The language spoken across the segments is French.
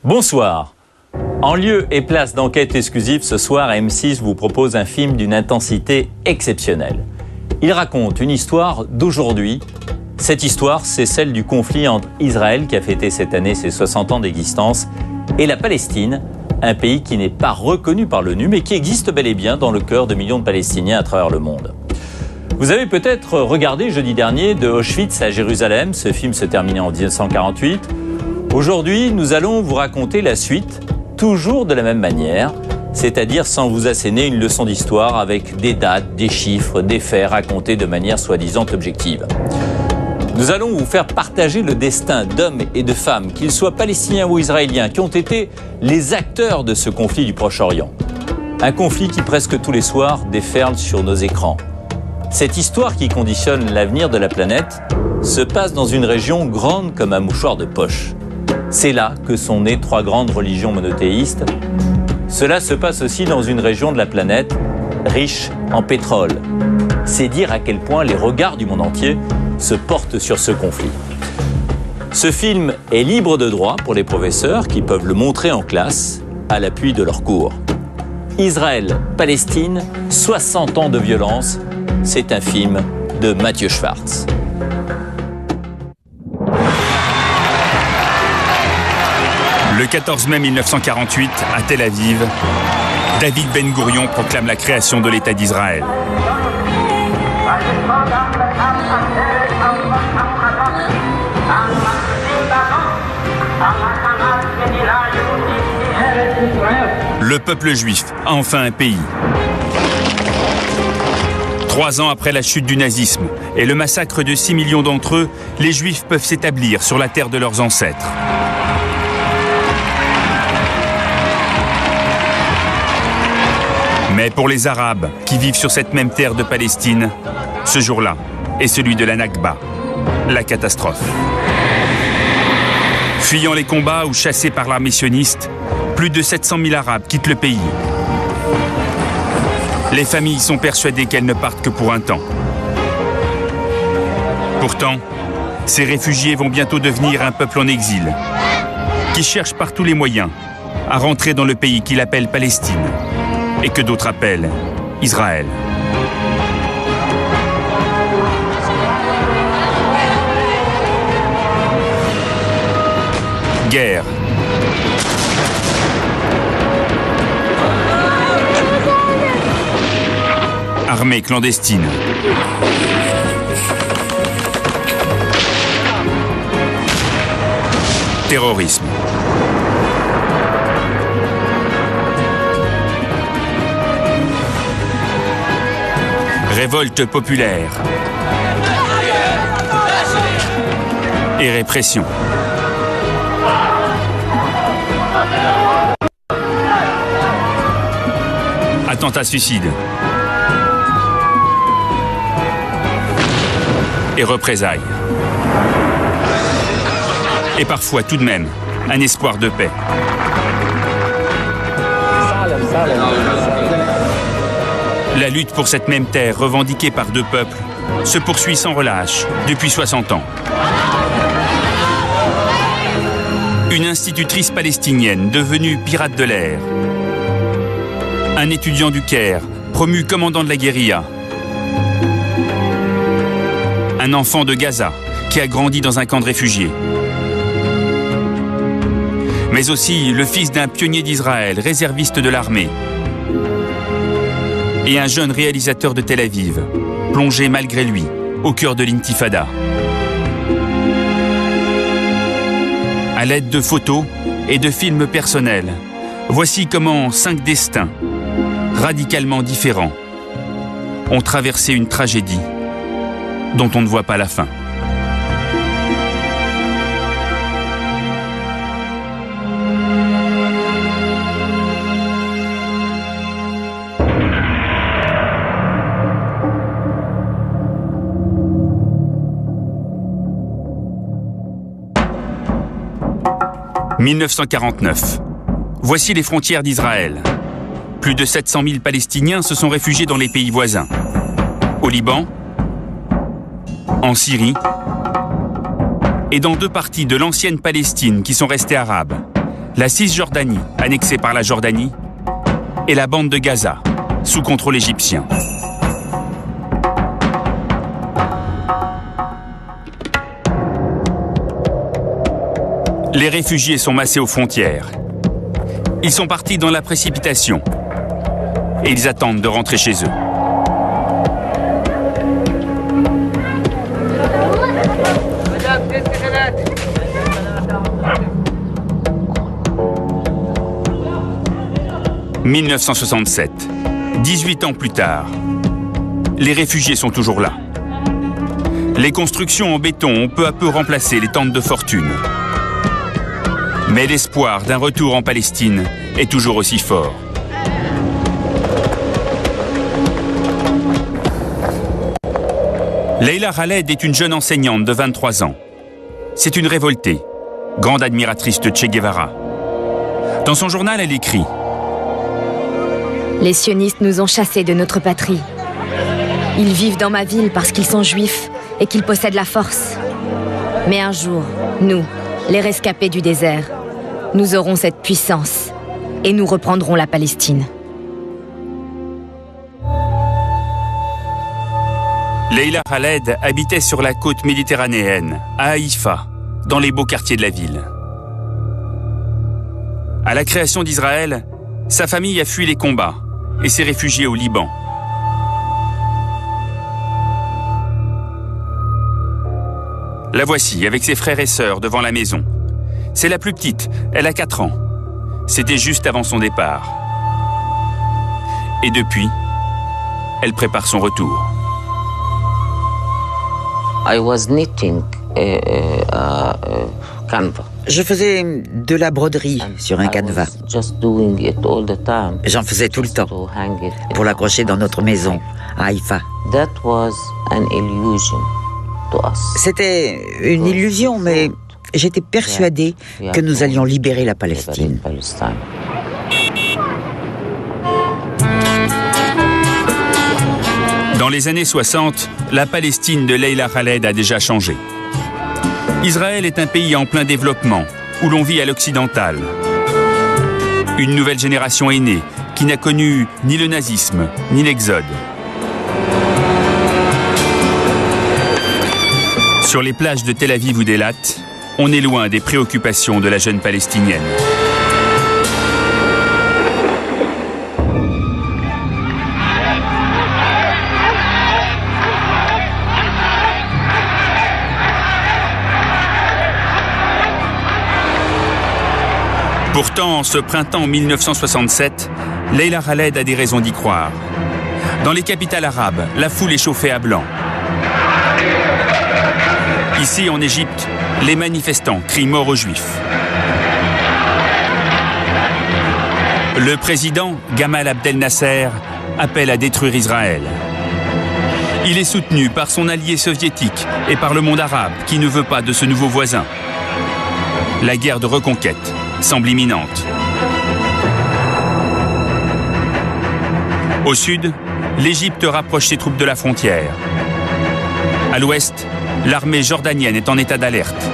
Bonsoir. En lieu et place d'enquête exclusive, ce soir, M6 vous propose un film d'une intensité exceptionnelle. Il raconte une histoire d'aujourd'hui. Cette histoire, c'est celle du conflit entre Israël, qui a fêté cette année ses 60 ans d'existence, et la Palestine, un pays qui n'est pas reconnu par l'ONU, mais qui existe bel et bien dans le cœur de millions de Palestiniens à travers le monde. Vous avez peut-être regardé jeudi dernier De Auschwitz à Jérusalem. Ce film se terminait en 1948. Aujourd'hui, nous allons vous raconter la suite, toujours de la même manière, c'est-à-dire sans vous asséner une leçon d'histoire avec des dates, des chiffres, des faits racontés de manière soi-disant objective. Nous allons vous faire partager le destin d'hommes et de femmes, qu'ils soient palestiniens ou israéliens, qui ont été les acteurs de ce conflit du Proche-Orient. Un conflit qui presque tous les soirs déferle sur nos écrans. Cette histoire qui conditionne l'avenir de la planète se passe dans une région grande comme un mouchoir de poche. C'est là que sont nées trois grandes religions monothéistes. Cela se passe aussi dans une région de la planète riche en pétrole. C'est dire à quel point les regards du monde entier se portent sur ce conflit. Ce film est libre de droit pour les professeurs qui peuvent le montrer en classe à l'appui de leurs cours. Israël, Palestine, 60 ans de violence, c'est un film de Mathieu Schwartz. Le 14 mai 1948, à Tel Aviv, David Ben Gourion proclame la création de l'État d'Israël. Le peuple juif a enfin un pays. 3 ans après la chute du nazisme et le massacre de 6 millions d'entre eux, les Juifs peuvent s'établir sur la terre de leurs ancêtres. Mais pour les Arabes qui vivent sur cette même terre de Palestine, ce jour-là est celui de la Nakba, la catastrophe. Fuyant les combats ou chassés par l'armée sioniste, plus de 700 000 Arabes quittent le pays. Les familles sont persuadées qu'elles ne partent que pour un temps. Pourtant, ces réfugiés vont bientôt devenir un peuple en exil, qui cherche par tous les moyens à rentrer dans le pays qu'il appelle Palestine, et que d'autres appellent Israël. Guerre. Armée clandestine. Terrorisme. Révolte populaire. Et répression. Attentat suicide. Et représailles. Et parfois, tout de même, un espoir de paix. La lutte pour cette même terre, revendiquée par deux peuples, se poursuit sans relâche depuis 60 ans. Une institutrice palestinienne devenue pirate de l'air. Un étudiant du Caire, promu commandant de la guérilla. Un enfant de Gaza, qui a grandi dans un camp de réfugiés. Mais aussi le fils d'un pionnier d'Israël, réserviste de l'armée. Et un jeune réalisateur de Tel Aviv, plongé malgré lui au cœur de l'intifada. À l'aide de photos et de films personnels, voici comment 5 destins, radicalement différents, ont traversé une tragédie dont on ne voit pas la fin. « 1949. Voici les frontières d'Israël. Plus de 700 000 Palestiniens se sont réfugiés dans les pays voisins. Au Liban, en Syrie et dans 2 parties de l'ancienne Palestine qui sont restées arabes, la Cisjordanie, annexée par la Jordanie, et la bande de Gaza, sous contrôle égyptien. Les réfugiés sont massés aux frontières. Ils sont partis dans la précipitation et ils attendent de rentrer chez eux. « 1967, 18 ans plus tard, les réfugiés sont toujours là. Les constructions en béton ont peu à peu remplacé les tentes de fortune. Mais l'espoir d'un retour en Palestine est toujours aussi fort. Leila Khaled est une jeune enseignante de 23 ans. C'est une révoltée, grande admiratrice de Che Guevara. Dans son journal, elle écrit « Les sionistes nous ont chassés de notre patrie. Ils vivent dans ma ville parce qu'ils sont juifs et qu'ils possèdent la force. Mais un jour, nous, les rescapés du désert, nous aurons cette puissance et nous reprendrons la Palestine. » Leila Khaled habitait sur la côte méditerranéenne, à Haïfa, dans les beaux quartiers de la ville. À la création d'Israël, sa famille a fui les combats et s'est réfugiée au Liban. La voici avec ses frères et sœurs devant la maison. C'est la plus petite, elle a 4 ans. C'était juste avant son départ. Et depuis, elle prépare son retour. I was knitting canvas. Je faisais de la broderie sur un canevas. J'en faisais tout le temps pour l'accrocher dans notre maison à Haïfa. C'était une illusion, mais j'étais persuadée que nous allions libérer la Palestine. Dans les années 60, la Palestine de Leila Khaled a déjà changé. Israël est un pays en plein développement, où l'on vit à l'occidental. Une nouvelle génération est née, qui n'a connu ni le nazisme, ni l'exode. Sur les plages de Tel Aviv ou d'Eilat, on est loin des préoccupations de la jeune Palestinienne. Pourtant, ce printemps 1967, Leila Khaled a des raisons d'y croire. Dans les capitales arabes, la foule est chauffée à blanc. Ici, en Égypte, les manifestants crient mort aux Juifs. Le président, Gamal Abdel Nasser, appelle à détruire Israël. Il est soutenu par son allié soviétique et par le monde arabe qui ne veut pas de ce nouveau voisin. La guerre de reconquête semble imminente. Au sud, l'Égypte rapproche ses troupes de la frontière. À l'ouest, l'armée jordanienne est en état d'alerte.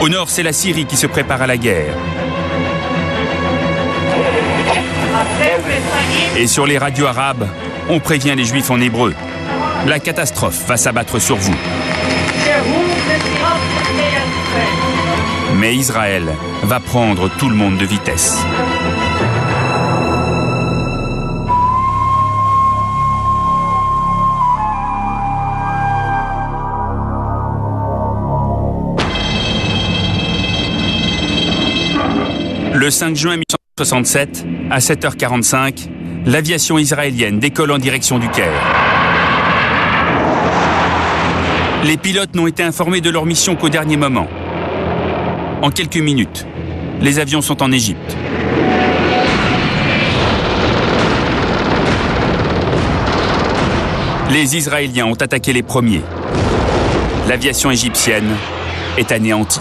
Au nord, c'est la Syrie qui se prépare à la guerre. Et sur les radios arabes, on prévient les Juifs en hébreu. La catastrophe va s'abattre sur vous. Mais Israël va prendre tout le monde de vitesse. Le 5 juin 1967, à 7h45, l'aviation israélienne décolle en direction du Caire. Les pilotes n'ont été informés de leur mission qu'au dernier moment. En quelques minutes, les avions sont en Égypte. Les Israéliens ont attaqué les premiers. L'aviation égyptienne est anéantie.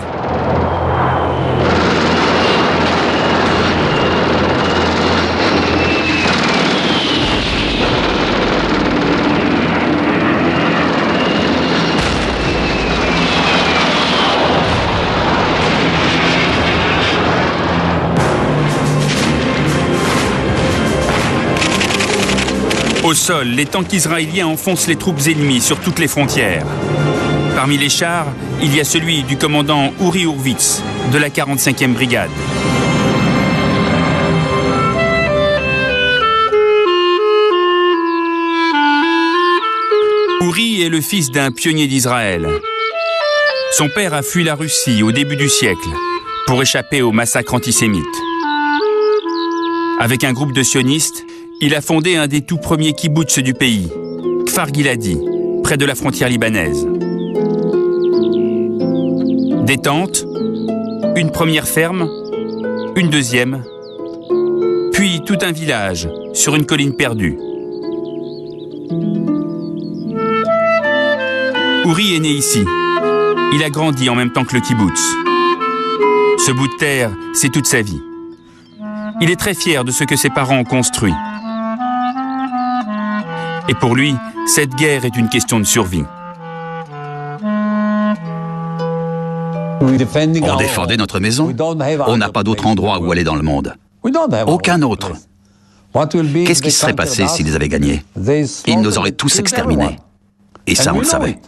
Au sol, les tanks israéliens enfoncent les troupes ennemies sur toutes les frontières. Parmi les chars, il y a celui du commandant Uri Hurwitz de la 45e brigade. Uri est le fils d'un pionnier d'Israël. Son père a fui la Russie au début du siècle pour échapper au massacre antisémite. Avec un groupe de sionistes, il a fondé un des tout premiers kibboutz du pays, Kfar Giladi, près de la frontière libanaise. Des tentes, une première ferme, une deuxième, puis tout un village sur une colline perdue. Uri est né ici. Il a grandi en même temps que le kibboutz. Ce bout de terre, c'est toute sa vie. Il est très fier de ce que ses parents ont construit. Et pour lui, cette guerre est une question de survie. On défendait notre maison. On n'a pas d'autre endroit où aller dans le monde. Aucun autre. Qu'est-ce qui se serait passé s'ils avaient gagné? Ils nous auraient tous exterminés. Et ça, on le savait.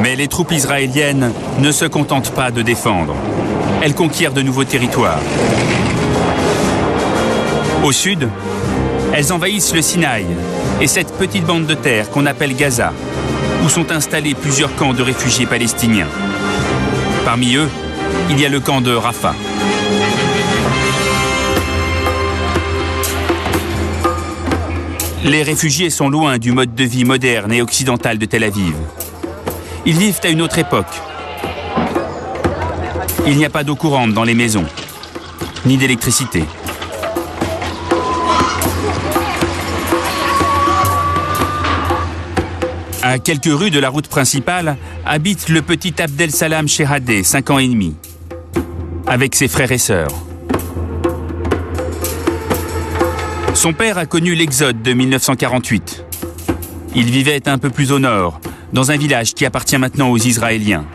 Mais les troupes israéliennes ne se contentent pas de défendre. Elles conquièrent de nouveaux territoires. Au sud, elles envahissent le Sinaï et cette petite bande de terre qu'on appelle Gaza, où sont installés plusieurs camps de réfugiés palestiniens. Parmi eux, il y a le camp de Rafah. Les réfugiés sont loin du mode de vie moderne et occidental de Tel Aviv. Ils vivent à une autre époque. Il n'y a pas d'eau courante dans les maisons, ni d'électricité. À quelques rues de la route principale, habite le petit Abdel Salam Shehadeh, 5 ans et demi, avec ses frères et sœurs. Son père a connu l'exode de 1948. Il vivait un peu plus au nord, dans un village qui appartient maintenant aux Israéliens.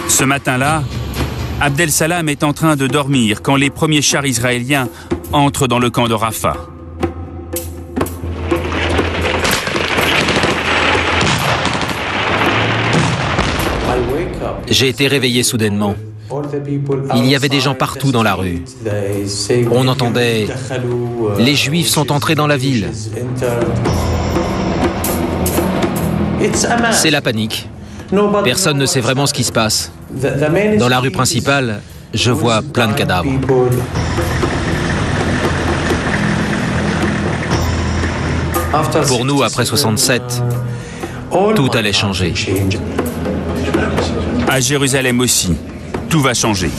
Ce matin-là, Abdel Salam est en train de dormir quand les premiers chars israéliens entrent dans le camp de Rafah. J'ai été réveillé soudainement. Il y avait des gens partout dans la rue. On entendait « Les Juifs sont entrés dans la ville ». C'est la panique. Personne ne sait vraiment ce qui se passe. Dans la rue principale, je vois plein de cadavres. Pour nous, après 67, tout allait changer. À Jérusalem aussi, tout va changer.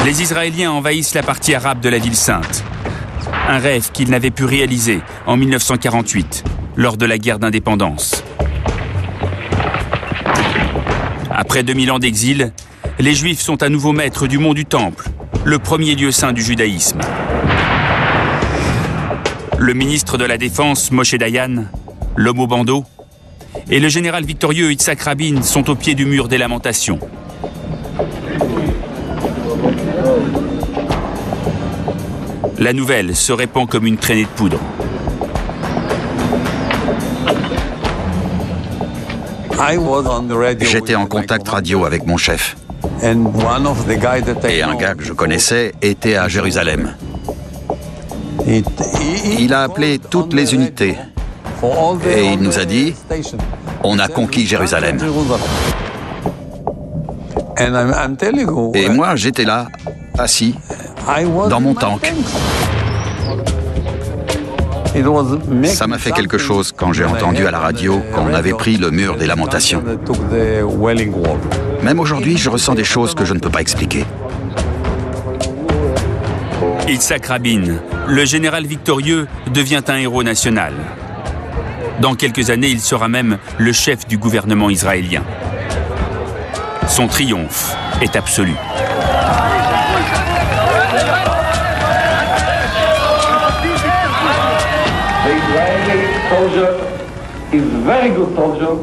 Les Israéliens envahissent la partie arabe de la ville sainte. Un rêve qu'ils n'avaient pu réaliser en 1948, lors de la guerre d'indépendance. Après 2000 ans d'exil, les Juifs sont à nouveau maîtres du mont du Temple, le premier lieu saint du judaïsme. Le ministre de la Défense, Moshe Dayan, l'homme au bandeau, et le général victorieux Yitzhak Rabin sont au pied du mur des lamentations. La nouvelle se répand comme une traînée de poudre. J'étais en contact radio avec mon chef. Et un gars que je connaissais était à Jérusalem. Il a appelé toutes les unités. Et il nous a dit, on a conquis Jérusalem. Et moi, j'étais là, assis, dans mon tank. Ça m'a fait quelque chose quand j'ai entendu à la radio qu'on avait pris le mur des lamentations. Même aujourd'hui, je ressens des choses que je ne peux pas expliquer. Yitzhak Rabin, le général victorieux, devient un héros national. Dans quelques années, il sera même le chef du gouvernement israélien. Son triomphe est absolu. The Israeli soldier is very good soldier.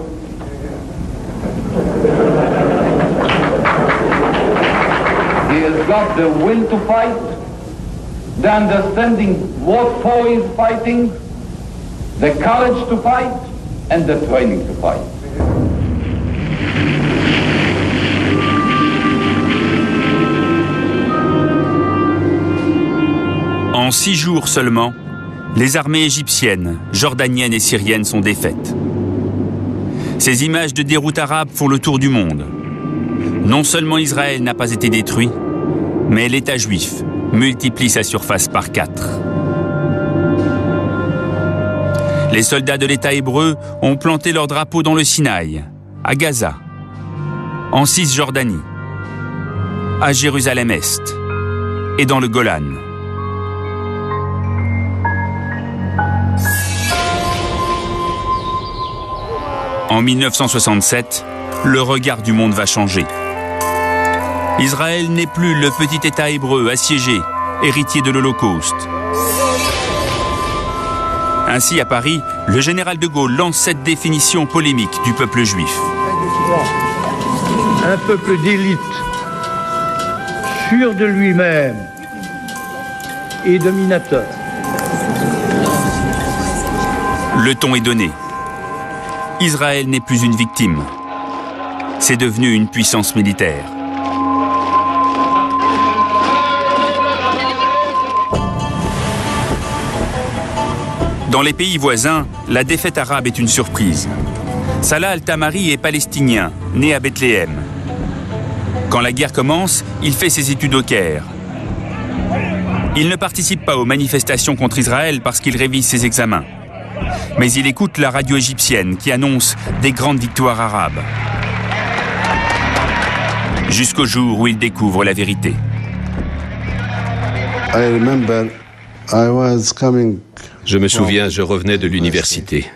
He is got the will to fight, the understanding what for is fighting, the courage to fight, and the training to fight. En 6 jours seulement, les armées égyptiennes, jordaniennes et syriennes sont défaites. Ces images de déroute arabe font le tour du monde. Non seulement Israël n'a pas été détruit, mais l'État juif multiplie sa surface par 4. Les soldats de l'État hébreu ont planté leur drapeau dans le Sinaï, à Gaza, en Cisjordanie, à Jérusalem-Est et dans le Golan. En 1967, le regard du monde va changer. Israël n'est plus le petit État hébreu assiégé, héritier de l'Holocauste. Ainsi, à Paris, le général de Gaulle lance cette définition polémique du peuple juif. Un peuple d'élite, sûr de lui-même et dominateur. Le ton est donné. Israël n'est plus une victime. C'est devenu une puissance militaire. Dans les pays voisins, la défaite arabe est une surprise. Salah al-Tamari est palestinien, né à Bethléem. Quand la guerre commence, il fait ses études au Caire. Il ne participe pas aux manifestations contre Israël parce qu'il révise ses examens. Mais il écoute la radio égyptienne qui annonce des grandes victoires arabes. Jusqu'au jour où il découvre la vérité. Je me souviens, je revenais de l'université.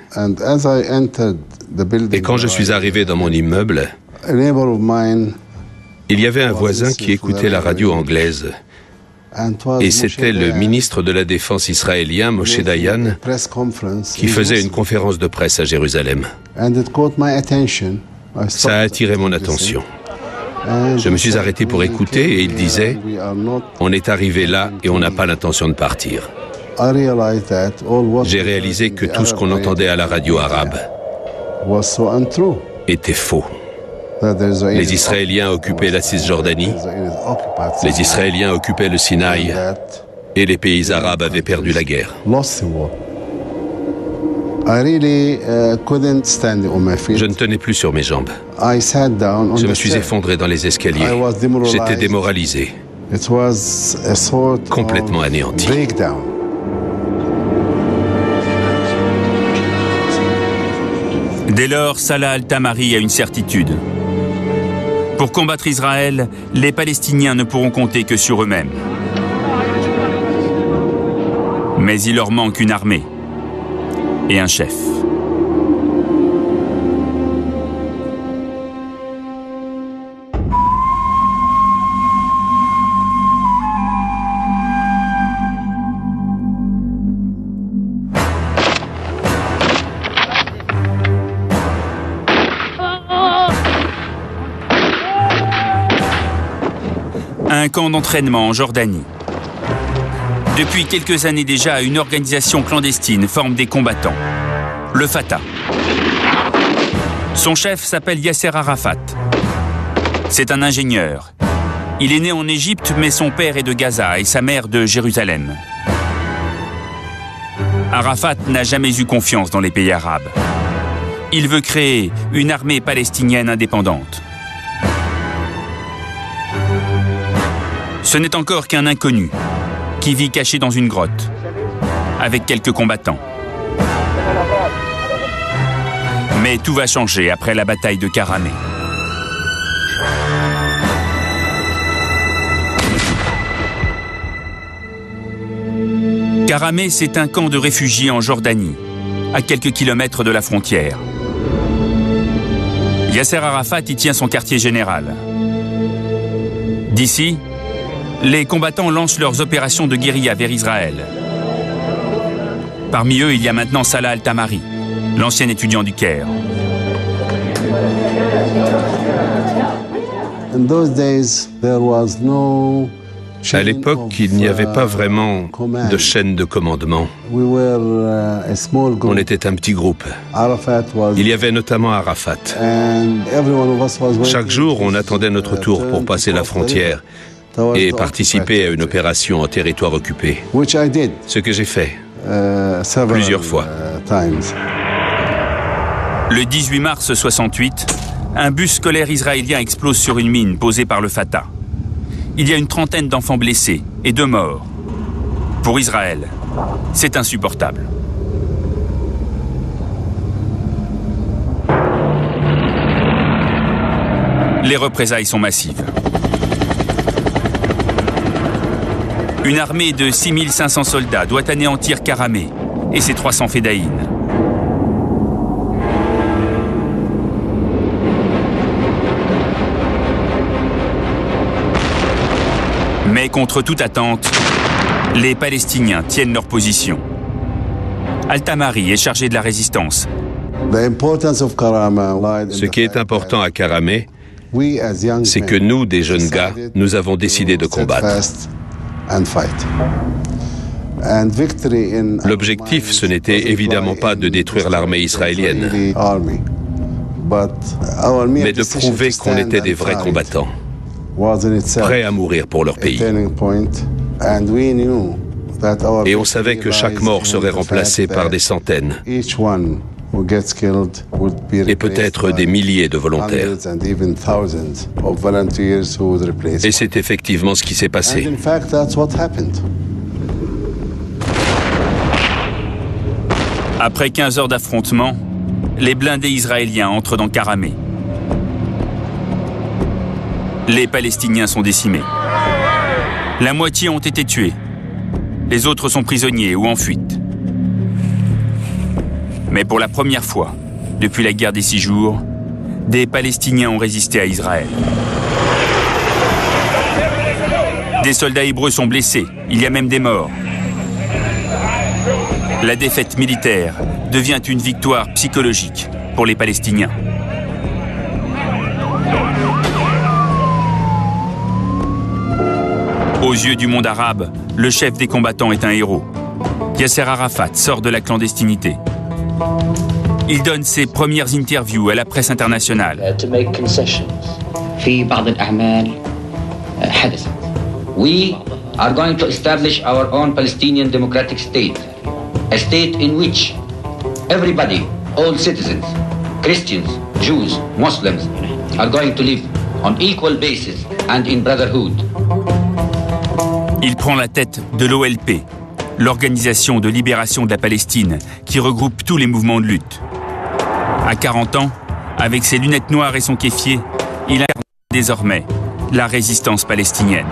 Et quand je suis arrivé dans mon immeuble, il y avait un voisin qui écoutait la radio anglaise. Et c'était le ministre de la Défense israélien, Moshe Dayan, qui faisait une conférence de presse à Jérusalem. Ça a attiré mon attention. Je me suis arrêté pour écouter et il disait « On est arrivé là et on n'a pas l'intention de partir ». J'ai réalisé que tout ce qu'on entendait à la radio arabe était faux. Les Israéliens occupaient la Cisjordanie, les Israéliens occupaient le Sinaï et les pays arabes avaient perdu la guerre. Je ne tenais plus sur mes jambes. Je me suis effondré dans les escaliers. J'étais démoralisé, complètement anéanti. Dès lors, Salah al-Tamari a une certitude. Pour combattre Israël, les Palestiniens ne pourront compter que sur eux-mêmes. Mais il leur manque une armée et un chef. Un camp d'entraînement en Jordanie. Depuis quelques années déjà, une organisation clandestine forme des combattants. Le Fatah. Son chef s'appelle Yasser Arafat. C'est un ingénieur. Il est né en Égypte, mais son père est de Gaza et sa mère de Jérusalem. Arafat n'a jamais eu confiance dans les pays arabes. Il veut créer une armée palestinienne indépendante. Ce n'est encore qu'un inconnu qui vit caché dans une grotte avec quelques combattants. Mais tout va changer après la bataille de Karameh. Karameh, c'est un camp de réfugiés en Jordanie, à quelques kilomètres de la frontière. Yasser Arafat y tient son quartier général. D'ici, les combattants lancent leurs opérations de guérilla vers Israël. Parmi eux, il y a maintenant Salah al-Tamari, l'ancien étudiant du Caire. À l'époque, il n'y avait pas vraiment de chaîne de commandement. On était un petit groupe. Il y avait notamment Arafat. Chaque jour, on attendait notre tour pour passer la frontière et participer à une opération en territoire occupé. Ce que j'ai fait plusieurs fois. Le 18 mars 68, un bus scolaire israélien explose sur une mine posée par le Fatah. Il y a une trentaine d'enfants blessés et 2 morts. Pour Israël, c'est insupportable. Les représailles sont massives. Une armée de 6500 soldats doit anéantir Karameh et ses 300 fédayines. Mais contre toute attente, les Palestiniens tiennent leur position. Al-Tamari est chargé de la résistance. Ce qui est important à Karameh, c'est que nous, des jeunes gars, nous avons décidé de combattre. L'objectif, ce n'était évidemment pas de détruire l'armée israélienne, mais de prouver qu'on était des vrais combattants, prêts à mourir pour leur pays. Et on savait que chaque mort serait remplacée par des centaines, et peut-être des milliers de volontaires. Et c'est effectivement ce qui s'est passé. Après 15 heures d'affrontement, les blindés israéliens entrent dans Karameh. Les Palestiniens sont décimés. La moitié ont été tués. Les autres sont prisonniers ou en fuite. Mais pour la première fois, depuis la guerre des 6 jours, des Palestiniens ont résisté à Israël. Des soldats hébreux sont blessés, il y a même des morts. La défaite militaire devient une victoire psychologique pour les Palestiniens. Aux yeux du monde arabe, le chef des combattants est un héros. Yasser Arafat sort de la clandestinité. Il donne ses premières interviews à la presse internationale. We are going to establish our own Palestinian democratic state, a state in which everybody, all citizens, Christians, Jews, Muslims, are going to live on equal basis and in brotherhood. Il prend la tête de l'OLP, l'Organisation de libération de la Palestine, qui regroupe tous les mouvements de lutte. À 40 ans, avec ses lunettes noires et son kéfier, il incarne désormais la résistance palestinienne.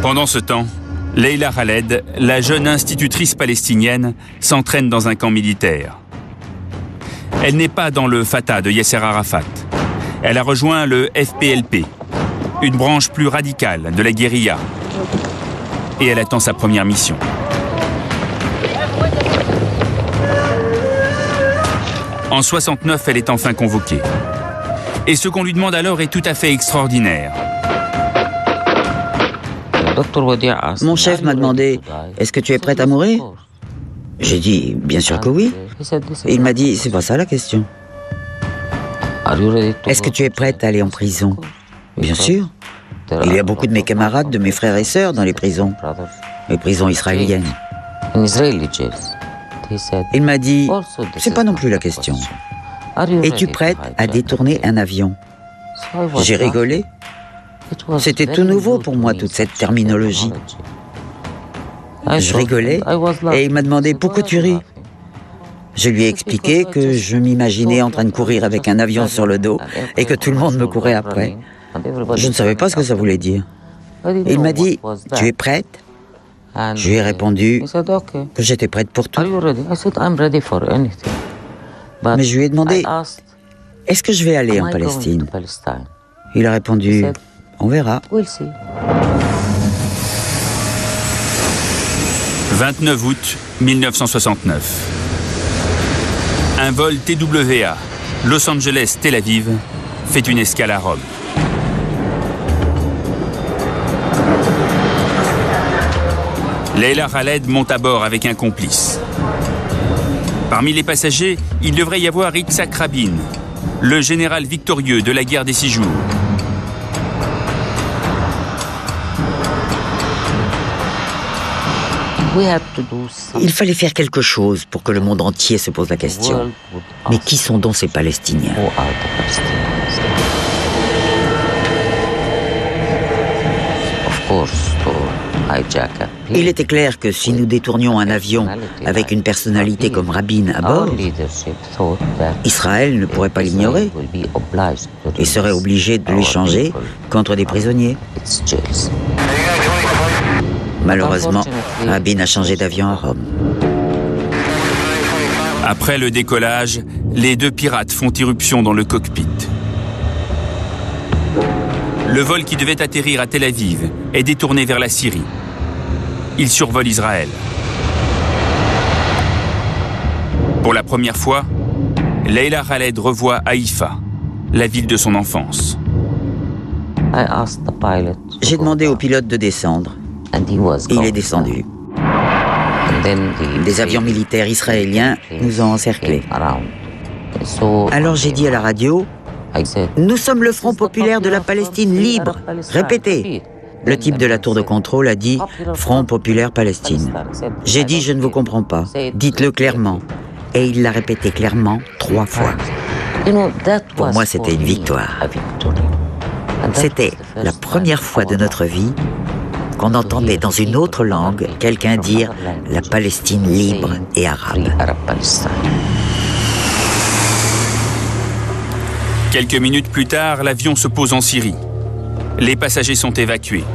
Pendant ce temps, Leila Khaled, la jeune institutrice palestinienne, s'entraîne dans un camp militaire. Elle n'est pas dans le Fatah de Yasser Arafat. Elle a rejoint le FPLP, une branche plus radicale de la guérilla. Et elle attend sa première mission. En 69, elle est enfin convoquée. Et ce qu'on lui demande alors est tout à fait extraordinaire. Mon chef m'a demandé « Est-ce que tu es prête à mourir ?» J'ai dit « Bien sûr que oui ». Et il m'a dit « C'est pas ça la question. Est-ce que tu es prête à aller en prison ?» Bien sûr. Il y a beaucoup de mes camarades, de mes frères et sœurs dans les prisons israéliennes. Il m'a dit « C'est pas non plus la question. Es-tu prête à détourner un avion ?» J'ai rigolé. C'était tout nouveau pour moi, toute cette terminologie. Je rigolais et il m'a demandé « Pourquoi tu ris ?» Je lui ai expliqué que je m'imaginais en train de courir avec un avion sur le dos et que tout le monde me courait après. Je ne savais pas ce que ça voulait dire. Il m'a dit « Tu es prête ?» Je lui ai répondu que j'étais prête pour tout. Mais je lui ai demandé « Est-ce que je vais aller en Palestine ?» Il a répondu, on verra. 29 août 1969. Un vol TWA, Los Angeles-Tel Aviv, fait une escale à Rome. Leila Khaled monte à bord avec un complice. Parmi les passagers, il devrait y avoir Yitzhak Rabin, le général victorieux de la guerre des 6 jours. Il fallait faire quelque chose pour que le monde entier se pose la question. Mais qui sont donc ces Palestiniens? Il était clair que si nous détournions un avion avec une personnalité comme Rabin à bord, Israël ne pourrait pas l'ignorer et serait obligé de l'échanger contre des prisonniers. Malheureusement, Rabin a changé d'avion à Rome. Après le décollage, les 2 pirates font irruption dans le cockpit. Le vol qui devait atterrir à Tel Aviv est détourné vers la Syrie. Il survole Israël. Pour la première fois, Leila Khaled revoit Haïfa, la ville de son enfance. J'ai demandé au pilote de descendre. Il est descendu. Des avions militaires israéliens nous ont encerclés. Alors j'ai dit à la radio, « Nous sommes le Front populaire de la Palestine libre. Répétez. » Le type de la tour de contrôle a dit « Front populaire Palestine ». J'ai dit « Je ne vous comprends pas. Dites-le clairement. » Et il l'a répété clairement 3 fois. Pour moi, c'était une victoire. C'était la première fois de notre vie qu'on entendait dans une autre langue quelqu'un dire la Palestine libre et arabe. Quelques minutes plus tard, l'avion se pose en Syrie. Les passagers sont évacués.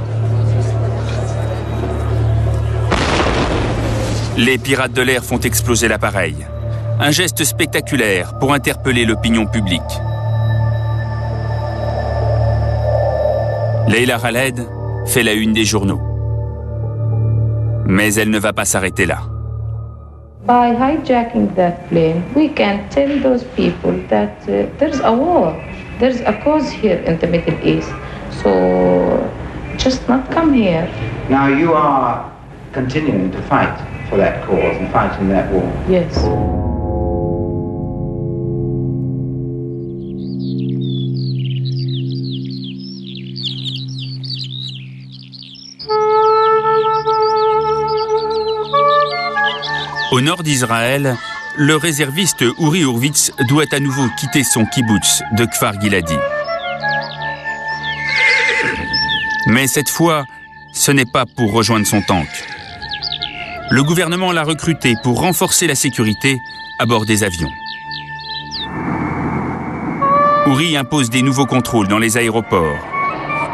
Les pirates de l'air font exploser l'appareil. Un geste spectaculaire pour interpeller l'opinion publique. Leila Khaled fait la une des journaux. Mais elle ne va pas s'arrêter là. By hijacking that plane, we can tell those people that there's a war, there's a cause here in the Middle East. So just not come here. Now you are continuing to fight for that cause and fighting that war. Yes. Au nord d'Israël, le réserviste Uri Hurwitz doit à nouveau quitter son kibbutz de Kfar Giladi. Mais cette fois, ce n'est pas pour rejoindre son tank. Le gouvernement l'a recruté pour renforcer la sécurité à bord des avions. Uri impose des nouveaux contrôles dans les aéroports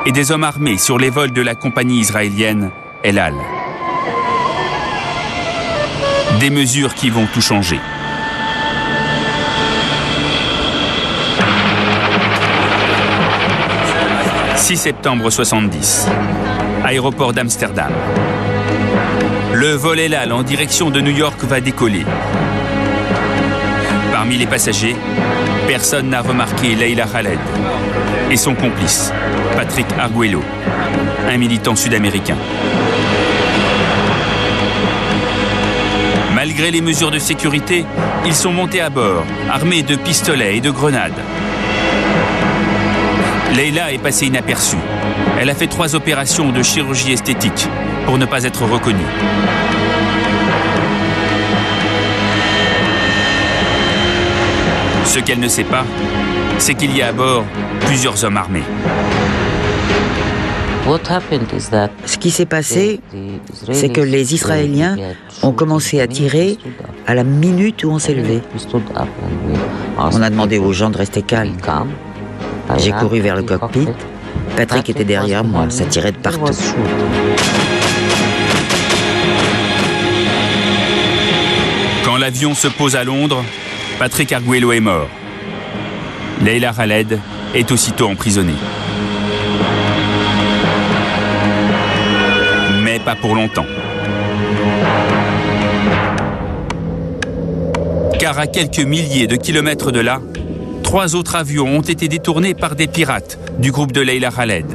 et des hommes armés sur les vols de la compagnie israélienne El Al. Des mesures qui vont tout changer. « 6 septembre 70, aéroport d'Amsterdam. Le vol El Al en direction de New York va décoller. Parmi les passagers, personne n'a remarqué Leila Khaled et son complice, Patrick Arguello, un militant sud-américain. Malgré les mesures de sécurité, ils sont montés à bord, armés de pistolets et de grenades. Leila est passée inaperçue. Elle a fait 3 opérations de chirurgie esthétique pour ne pas être reconnue. Ce qu'elle ne sait pas, c'est qu'il y a à bord plusieurs hommes armés. Ce qui s'est passé, c'est que les Israéliens ont commencé à tirer à la minute où on s'est levé. On a demandé aux gens de rester calmes. J'ai couru vers le cockpit. Patrick était derrière moi, ça tirait de partout. Quand l'avion se pose à Londres, Patrick Arguello est mort. Leila Khaled est aussitôt emprisonnée. pas pour longtemps. Car à quelques milliers de kilomètres de là, 3 autres avions ont été détournés par des pirates du groupe de Leila Khaled.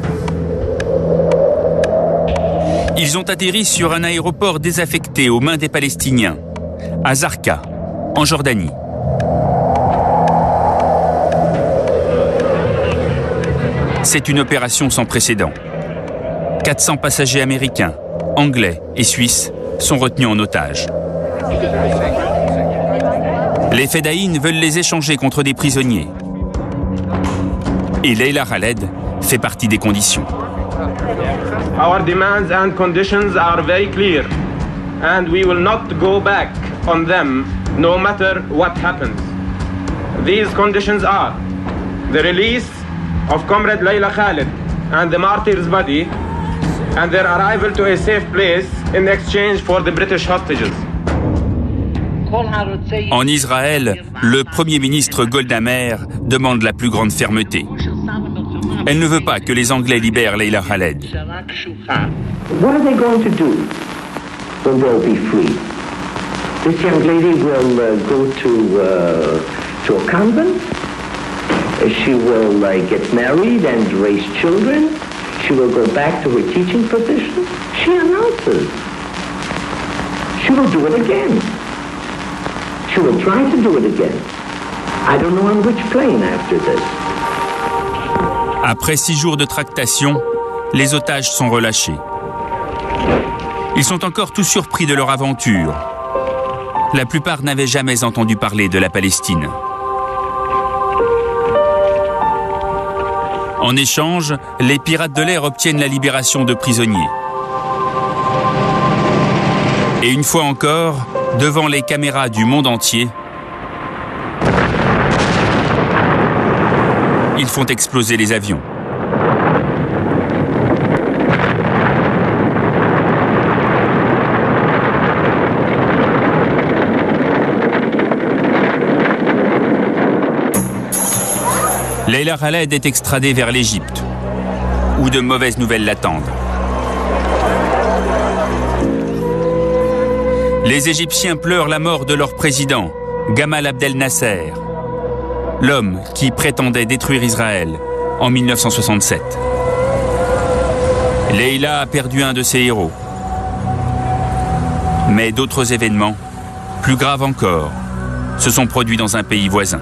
Ils ont atterri sur un aéroport désaffecté aux mains des Palestiniens, à Zarqa, en Jordanie. C'est une opération sans précédent. 400 passagers américains, anglais et suisses sont retenus en otage. Les Fedayines veulent les échanger contre des prisonniers. Et Leila Khaled fait partie des conditions. Our demands and conditions are very clear, and we will not go back on them no matter what happens. These conditions are the release of Comrade Leila Khaled and the martyr's body, and their arrival to a safe place in exchange for the British hostages. En Israël, le Premier ministre Golda Meir demande la plus grande fermeté. Elle ne veut pas que les Anglais libèrent Leila Khaled. What are they going to do when they'll be free? This young lady will go to a convent. She will get married and raise children. She will go back to her teaching position. She announces. She will do it again. She will try to do it again. I don't know on which plane after this. Après 6 jours de tractation, les otages sont relâchés. Ils sont encore tous surpris de leur aventure. La plupart n'avaient jamais entendu parler de la Palestine. En échange, les pirates de l'air obtiennent la libération de prisonniers. Et une fois encore, devant les caméras du monde entier, ils font exploser les avions. Leila Khaled est extradée vers l'Égypte, où de mauvaises nouvelles l'attendent. Les Égyptiens pleurent la mort de leur président, Gamal Abdel Nasser, l'homme qui prétendait détruire Israël en 1967. Leila a perdu un de ses héros. Mais d'autres événements, plus graves encore, se sont produits dans un pays voisin.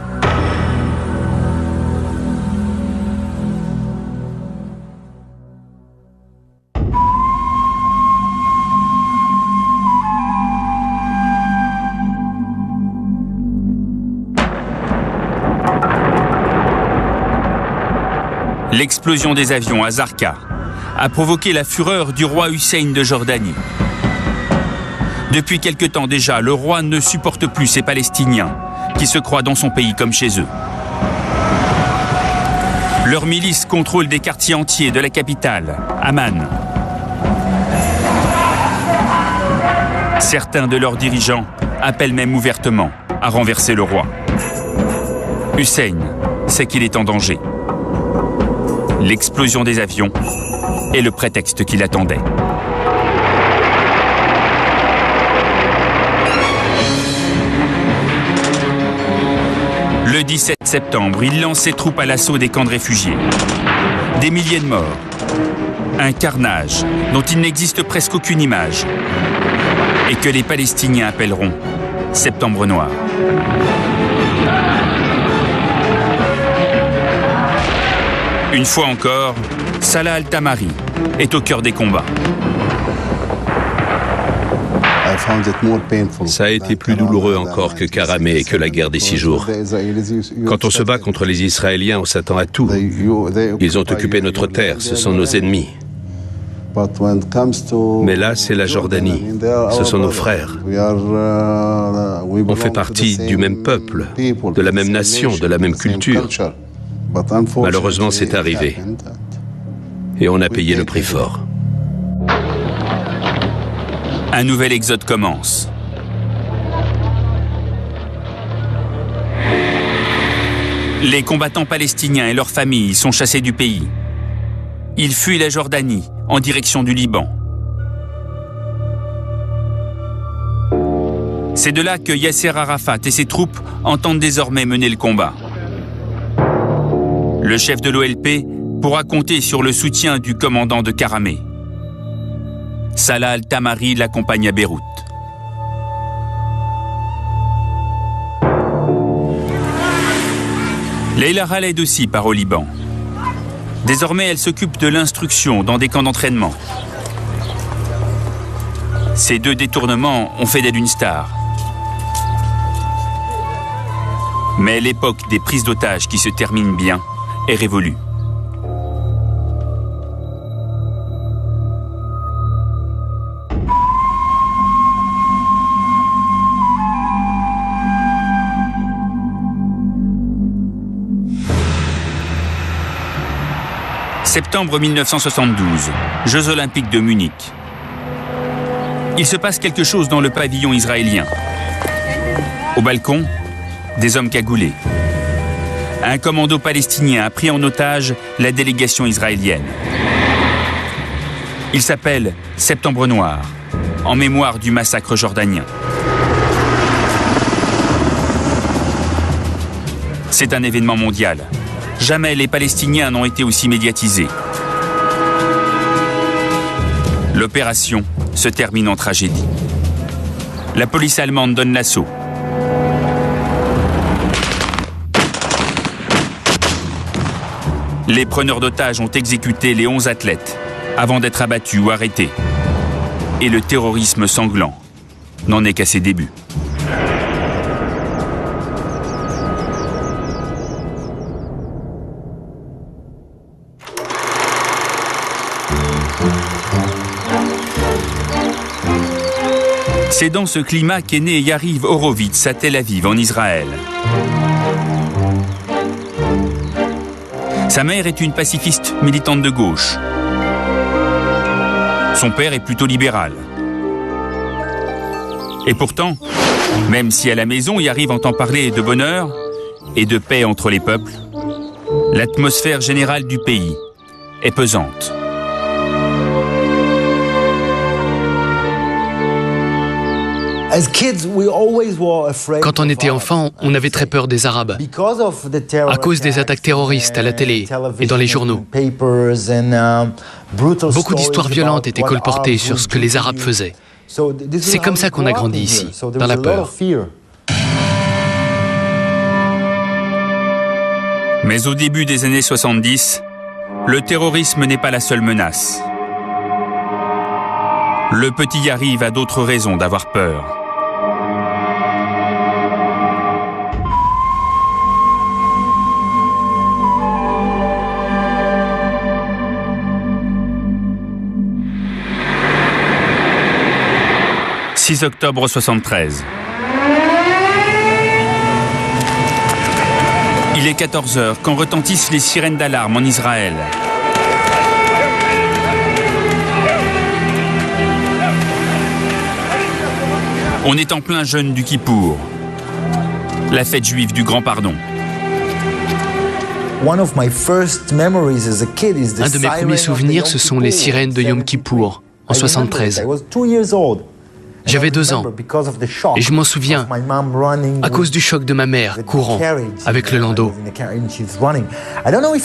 L'explosion des avions à Zarqa a provoqué la fureur du roi Hussein de Jordanie. Depuis quelque temps déjà, le roi ne supporte plus ces Palestiniens qui se croient dans son pays comme chez eux. Leurs milices contrôlent des quartiers entiers de la capitale, Amman. Certains de leurs dirigeants appellent même ouvertement à renverser le roi. Hussein sait qu'il est en danger. L'explosion des avions est le prétexte qu'il attendait. Le 17 septembre, il lance ses troupes à l'assaut des camps de réfugiés. Des milliers de morts. Un carnage dont il n'existe presque aucune image. Et que les Palestiniens appelleront Septembre Noir. Une fois encore, Salah al-Tamari est au cœur des combats. Ça a été plus douloureux encore que Karameh et que la guerre des 6 jours. Quand on se bat contre les Israéliens, on s'attend à tout. Ils ont occupé notre terre, ce sont nos ennemis. Mais là, c'est la Jordanie. Ce sont nos frères. On fait partie du même peuple, de la même nation, de la même culture. Malheureusement, c'est arrivé. Et on a payé le prix fort. Un nouvel exode commence. Les combattants palestiniens et leurs familles sont chassés du pays. Ils fuient la Jordanie en direction du Liban. C'est de là que Yasser Arafat et ses troupes entendent désormais mener le combat. Le chef de l'OLP pourra compter sur le soutien du commandant de Karameh. Salah al-Tamari l'accompagne à Beyrouth. Leila Khaled aussi part au Liban. Désormais, elle s'occupe de l'instruction dans des camps d'entraînement. Ces 2 détournements ont fait d'elle une star. Mais l'époque des prises d'otages qui se termine bien est révolue. Septembre 1972, Jeux Olympiques de Munich. Il se passe quelque chose dans le pavillon israélien. Au balcon, des hommes cagoulés. Un commando palestinien a pris en otage la délégation israélienne. Il s'appelle Septembre Noir, en mémoire du massacre jordanien. C'est un événement mondial. Jamais les Palestiniens n'ont été aussi médiatisés. L'opération se termine en tragédie. La police allemande donne l'assaut. Les preneurs d'otages ont exécuté les 11 athlètes avant d'être abattus ou arrêtés. Et le terrorisme sanglant n'en est qu'à ses débuts. C'est dans ce climat qu'est né Yariv Horowitz à Tel Aviv, en Israël. Sa mère est une pacifiste militante de gauche. Son père est plutôt libéral. Et pourtant, même si à la maison Yariv entend parler de bonheur et de paix entre les peuples, l'atmosphère générale du pays est pesante. Quand on était enfant, on avait très peur des Arabes, à cause des attaques terroristes à la télé et dans les journaux. Beaucoup d'histoires violentes étaient colportées sur ce que les Arabes faisaient. C'est comme ça qu'on a grandi ici, dans la peur. Mais au début des années 70, le terrorisme n'est pas la seule menace. Le petit Yariv a d'autres raisons d'avoir peur. « 6 octobre 73. Il est 14h quand retentissent les sirènes d'alarme en Israël. On est en plein jeûne du Kippour, la fête juive du Grand Pardon. Un de mes premiers souvenirs, ce sont les sirènes de Yom Kippour, en 73. J'avais 2 ans, et je m'en souviens, à cause du choc de ma mère, courant, avec le landau.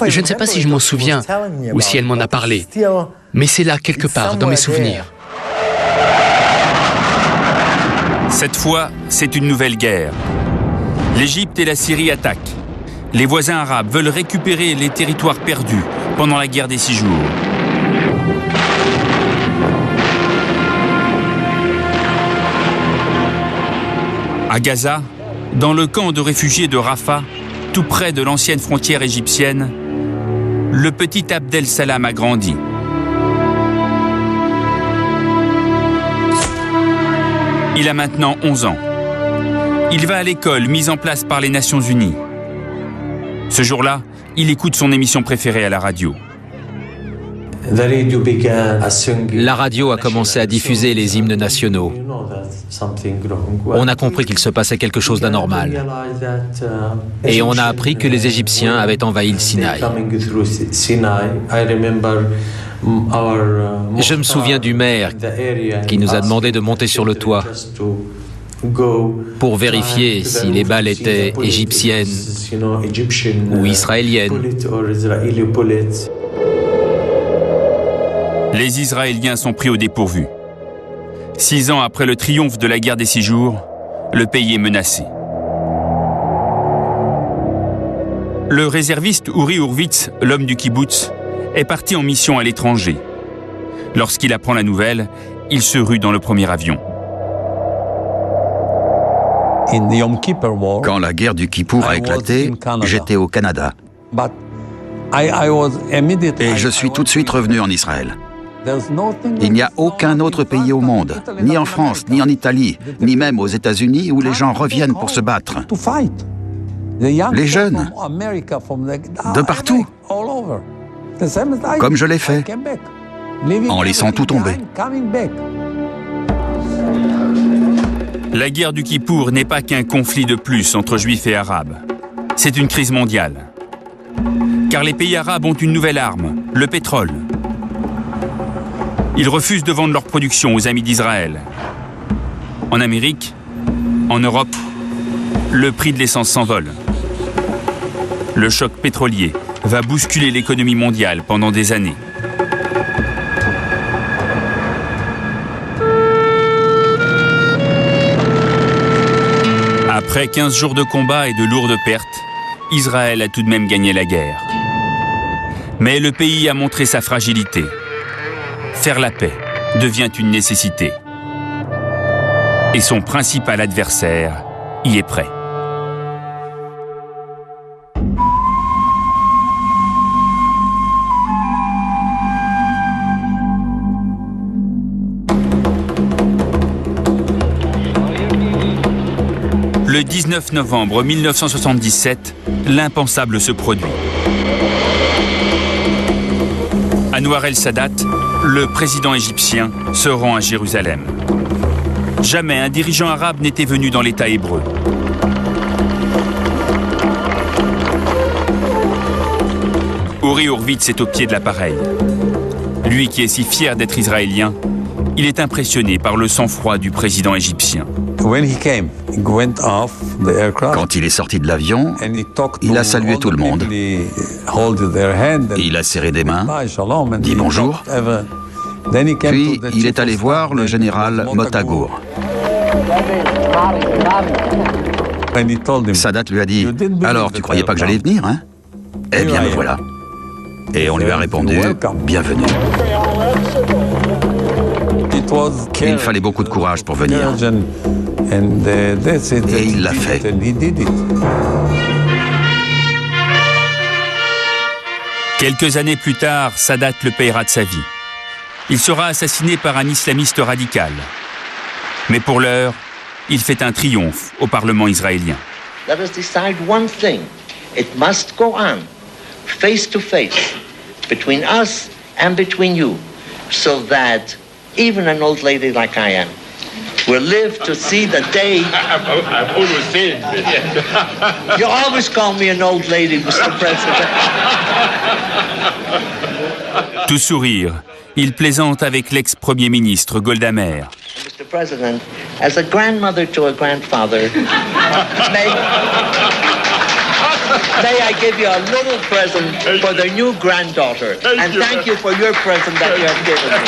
Je ne sais pas si je m'en souviens, ou si elle m'en a parlé, mais c'est là, quelque part, dans mes souvenirs. Cette fois, c'est une nouvelle guerre. L'Égypte et la Syrie attaquent. Les voisins arabes veulent récupérer les territoires perdus pendant la guerre des 6 jours. À Gaza, dans le camp de réfugiés de Rafah, tout près de l'ancienne frontière égyptienne, le petit Abdel Salam a grandi. Il a maintenant 11 ans. Il va à l'école mise en place par les Nations Unies. Ce jour-là, il écoute son émission préférée à la radio. La radio a commencé à diffuser les hymnes nationaux. On a compris qu'il se passait quelque chose d'anormal. Et on a appris que les Égyptiens avaient envahi le Sinaï. Je me souviens du maire qui nous a demandé de monter sur le toit pour vérifier si les balles étaient égyptiennes ou israéliennes. Les Israéliens sont pris au dépourvu. 6 ans après le triomphe de la guerre des 6 jours, le pays est menacé. Le réserviste Uri Hurwitz, l'homme du kibboutz, est parti en mission à l'étranger. Lorsqu'il apprend la nouvelle, il se rue dans le premier avion. Quand la guerre du Kippour a éclaté, j'étais au Canada. Et je suis tout de suite revenu en Israël. Il n'y a aucun autre pays au monde, ni en France, ni en Italie, ni même aux États-Unis, où les gens reviennent pour se battre. Les jeunes, de partout, comme je l'ai fait, en laissant tout tomber. La guerre du Kippour n'est pas qu'un conflit de plus entre juifs et arabes. C'est une crise mondiale. Car les pays arabes ont une nouvelle arme, le pétrole. Ils refusent de vendre leur production aux amis d'Israël. En Amérique, en Europe, le prix de l'essence s'envole. Le choc pétrolier va bousculer l'économie mondiale pendant des années. Après 15 jours de combat et de lourdes pertes, Israël a tout de même gagné la guerre. Mais le pays a montré sa fragilité. Faire la paix devient une nécessité. Et son principal adversaire y est prêt. Le 19 novembre 1977, l'impensable se produit. Anwar el-Sadat, le président égyptien, se rend à Jérusalem. Jamais un dirigeant arabe n'était venu dans l'État hébreu. Uri Hurwitz est au pied de l'appareil. Lui qui est si fier d'être israélien, il est impressionné par le sang-froid du président égyptien. Quand il est sorti de l'avion, il a salué tout le monde. Il a serré des mains, dit bonjour. Puis il est allé voir le général Motagour. Sadat lui a dit « Alors, tu croyais pas que j'allais venir, hein ?» Eh bien, me voilà. Et on lui a répondu « Bienvenue ». Il fallait beaucoup de courage pour venir. Et il l'a fait. Quelques années plus tard, Sadat le paiera de sa vie. Il sera assassiné par un islamiste radical. Mais pour l'heure, il fait un triomphe au Parlement israélien. Let us decide one thing. It must go on, face to face, between us and between you, so that even an old lady like I am will live to see the day. I've always said that. You always call me an old lady, Mr. President. Tout sourire, il plaisante avec l'ex-premier ministre Golda Meir. Mr. President, as a grandmother to a grandfather, may I give you a little present for the new granddaughter, and thank you for your present that you have given me.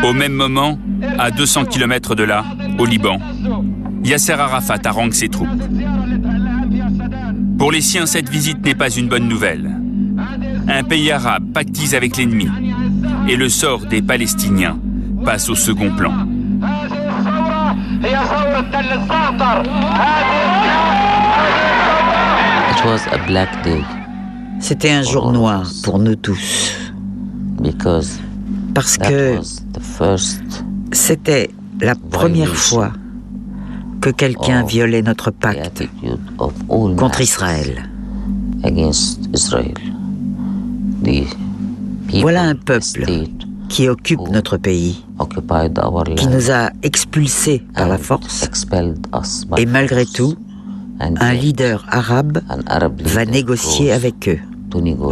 Au même moment, à 200 km de là, au Liban, Yasser Arafat harangue ses troupes. Pour les siens, cette visite n'est pas une bonne nouvelle. Un pays arabe pactise avec l'ennemi et le sort des Palestiniens passe au second plan. C'était un jour noir pour nous tous. Parce que c'était la première fois que quelqu'un violait notre pacte contre Israël. Voilà un peuple qui occupe notre pays, qui nous a expulsés par la force, et malgré tout, un leader arabe va négocier avec eux,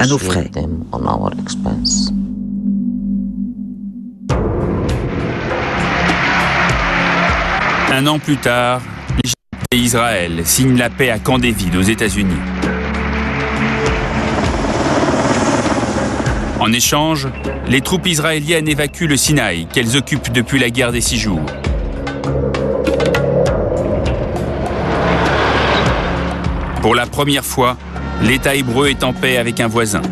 à nos frais. Un an plus tard, l'Égypte et Israël signent la paix à Camp David aux États-Unis. En échange, les troupes israéliennes évacuent le Sinaï, qu'elles occupent depuis la guerre des 6 jours. Pour la première fois, l'État hébreu est en paix avec un voisin.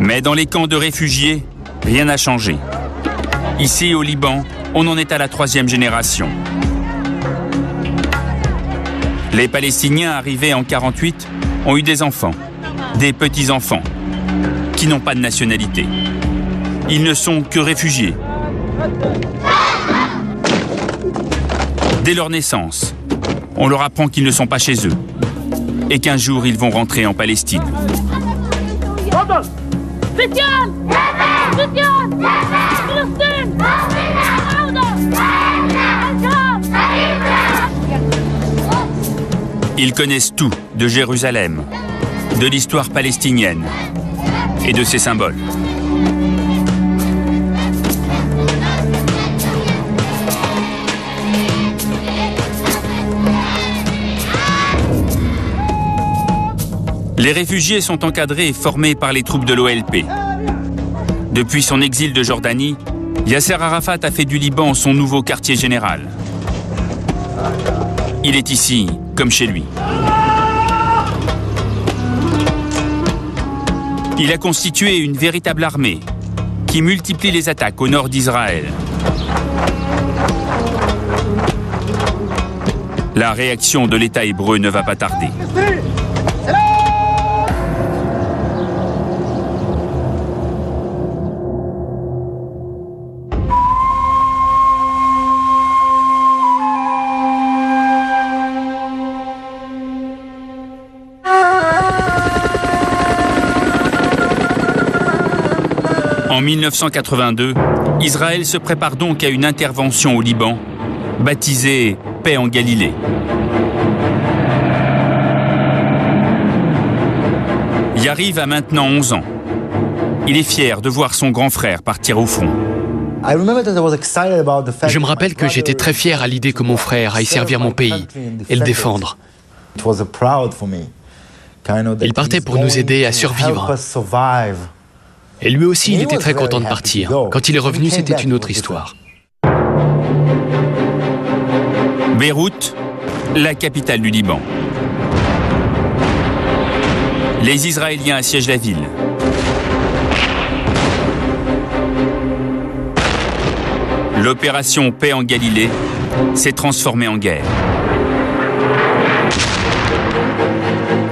Mais dans les camps de réfugiés, rien n'a changé. Ici, au Liban, on en est à la 3e génération. Les Palestiniens arrivés en 1948 ont eu des enfants, des petits-enfants, qui n'ont pas de nationalité. Ils ne sont que réfugiés. Dès leur naissance, on leur apprend qu'ils ne sont pas chez eux et qu'un jour ils vont rentrer en Palestine. Ils connaissent tout de Jérusalem, de l'histoire palestinienne et de ses symboles. Les réfugiés sont encadrés et formés par les troupes de l'OLP. Depuis son exil de Jordanie, Yasser Arafat a fait du Liban son nouveau quartier général. Il est ici, comme chez lui. Il a constitué une véritable armée qui multiplie les attaques au nord d'Israël. La réaction de l'État hébreu ne va pas tarder. En 1982, Israël se prépare donc à une intervention au Liban, baptisée « Paix en Galilée ». Yariv a maintenant 11 ans. Il est fier de voir son grand frère partir au front. Je me rappelle que j'étais très fier à l'idée que mon frère aille servir mon pays et le défendre. Il partait pour nous aider à survivre. Et lui aussi, il était très content de partir. Quand il est revenu, c'était une autre histoire. Beyrouth, la capitale du Liban. Les Israéliens assiègent la ville. L'opération Paix en Galilée s'est transformée en guerre.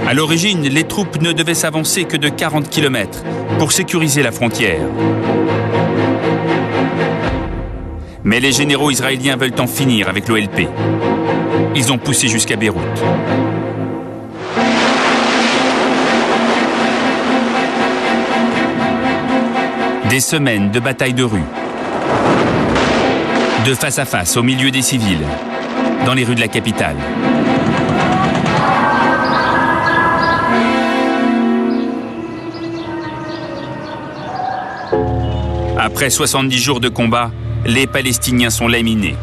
À l'origine, les troupes ne devaient s'avancer que de 40 km pour sécuriser la frontière. Mais les généraux israéliens veulent en finir avec l'OLP. Ils ont poussé jusqu'à Beyrouth. Des semaines de batailles de rue, de face à face au milieu des civils, dans les rues de la capitale. Après 70 jours de combat, les Palestiniens sont laminés.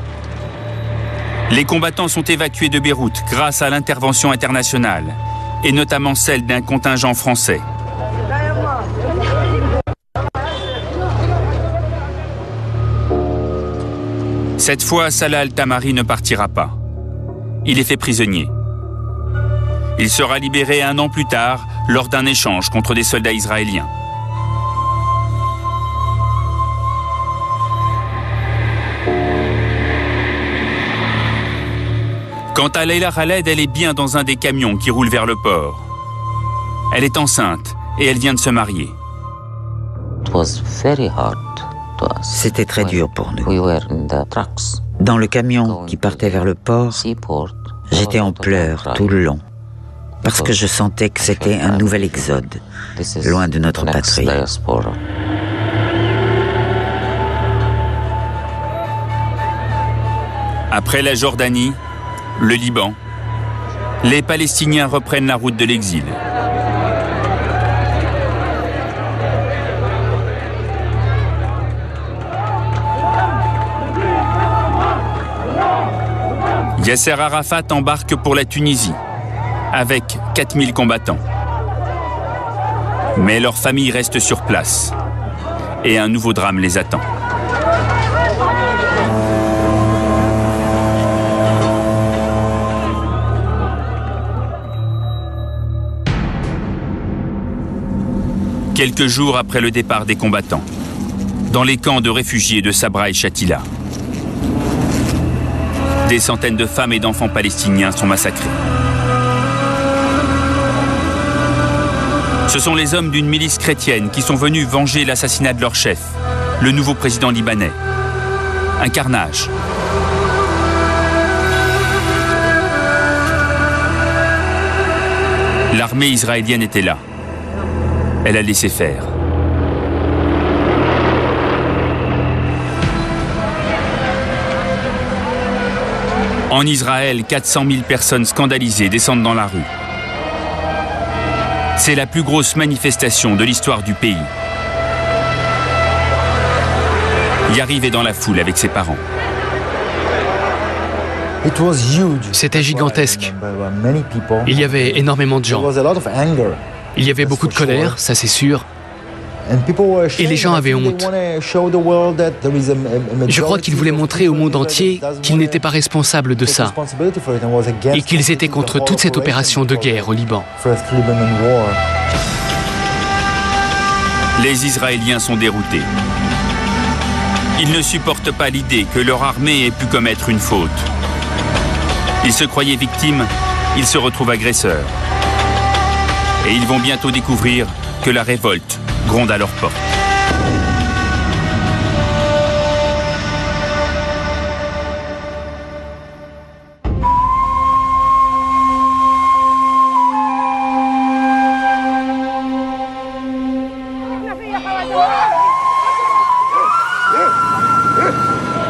Les combattants sont évacués de Beyrouth grâce à l'intervention internationale, et notamment celle d'un contingent français. Cette fois, Salah al-Tamari ne partira pas. Il est fait prisonnier. Il sera libéré 1 an plus tard lors d'un échange contre des soldats israéliens. Quant à Leila Khaled, elle est bien dans un des camions qui roule vers le port. Elle est enceinte et elle vient de se marier. C'était très dur pour nous. Dans le camion qui partait vers le port, j'étais en pleurs tout le long, parce que je sentais que c'était un nouvel exode, loin de notre patrie. Après la Jordanie, le Liban, les Palestiniens reprennent la route de l'exil. Yasser Arafat embarque pour la Tunisie, avec 4000 combattants. Mais leur famille reste sur place, et un nouveau drame les attend. Quelques jours après le départ des combattants, dans les camps de réfugiés de Sabra et Shatila, des centaines de femmes et d'enfants palestiniens sont massacrés. Ce sont les hommes d'une milice chrétienne qui sont venus venger l'assassinat de leur chef, le nouveau président libanais. Un carnage. L'armée israélienne était là. Elle a laissé faire. En Israël, 400 000 personnes scandalisées descendent dans la rue. C'est la plus grosse manifestation de l'histoire du pays. Yariv est dans la foule avec ses parents. C'était gigantesque. Il y avait énormément de gens. Il y avait beaucoup de colère, ça c'est sûr. Et les gens avaient honte. Je crois qu'ils voulaient montrer au monde entier qu'ils n'étaient pas responsables de ça et qu'ils étaient contre toute cette opération de guerre au Liban. Les Israéliens sont déroutés. Ils ne supportent pas l'idée que leur armée ait pu commettre une faute. Ils se croyaient victimes, ils se retrouvent agresseurs. Et ils vont bientôt découvrir que la révolte gronde à leur porte.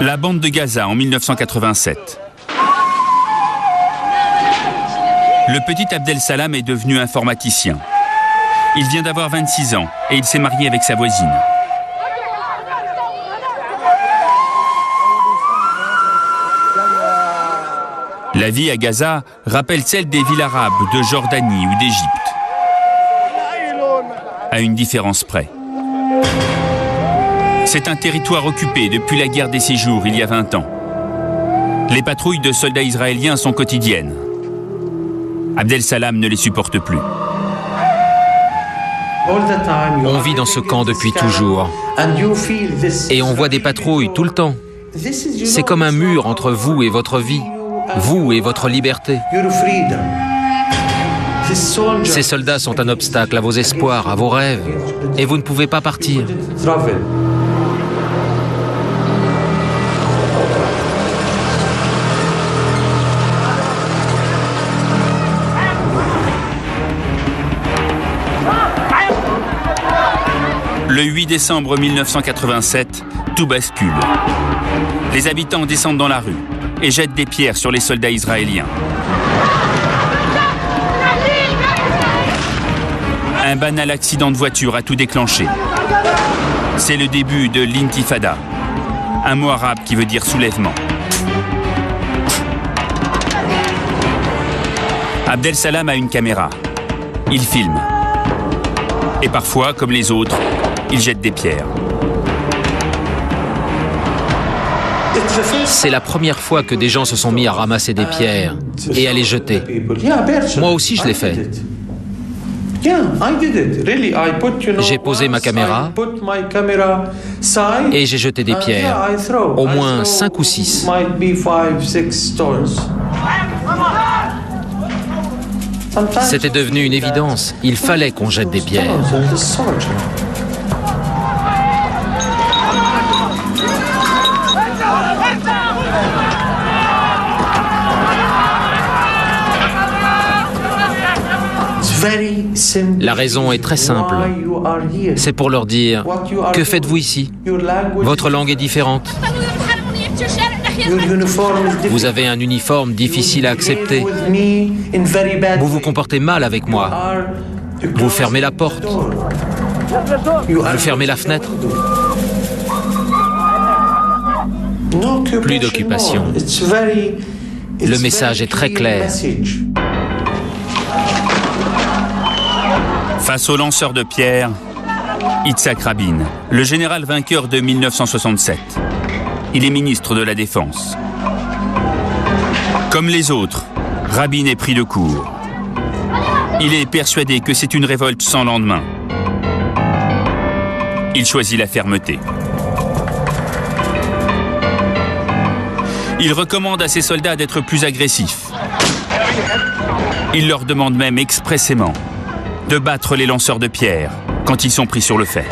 La bande de Gaza en 1987. Le petit Abdel Salam est devenu informaticien. Il vient d'avoir 26 ans et il s'est marié avec sa voisine. La vie à Gaza rappelle celle des villes arabes de Jordanie ou d'Égypte. À une différence près. C'est un territoire occupé depuis la guerre des 6 jours il y a 20 ans. Les patrouilles de soldats israéliens sont quotidiennes. Abdel Salam ne les supporte plus. On vit dans ce camp depuis toujours. Et on voit des patrouilles tout le temps. C'est comme un mur entre vous et votre vie, vous et votre liberté. Ces soldats sont un obstacle à vos espoirs, à vos rêves, et vous ne pouvez pas partir. Le 8 décembre 1987, tout bascule. Les habitants descendent dans la rue et jettent des pierres sur les soldats israéliens. Un banal accident de voiture a tout déclenché. C'est le début de l'intifada, un mot arabe qui veut dire soulèvement. Abdel Salam a une caméra. Il filme. Et parfois, comme les autres, il jette des pierres. C'est la première fois que des gens se sont mis à ramasser des pierres et à les jeter. Moi aussi, je l'ai fait. J'ai posé ma caméra et j'ai jeté des pierres, au moins 5 ou 6. C'était devenu une évidence, il fallait qu'on jette des pierres. La raison est très simple. C'est pour leur dire, que faites-vous ici? Votre langue est différente. Vous avez un uniforme difficile à accepter. Vous vous comportez mal avec moi. Vous fermez la porte. Vous fermez la fenêtre. Plus d'occupation. Le message est très clair. Face aux lanceurs de pierre, Yitzhak Rabin, le général vainqueur de 1967. Il est ministre de la Défense. Comme les autres, Rabin est pris de court. Il est persuadé que c'est une révolte sans lendemain. Il choisit la fermeté. Il recommande à ses soldats d'être plus agressifs. Il leur demande même expressément de battre les lanceurs de pierre quand ils sont pris sur le fait.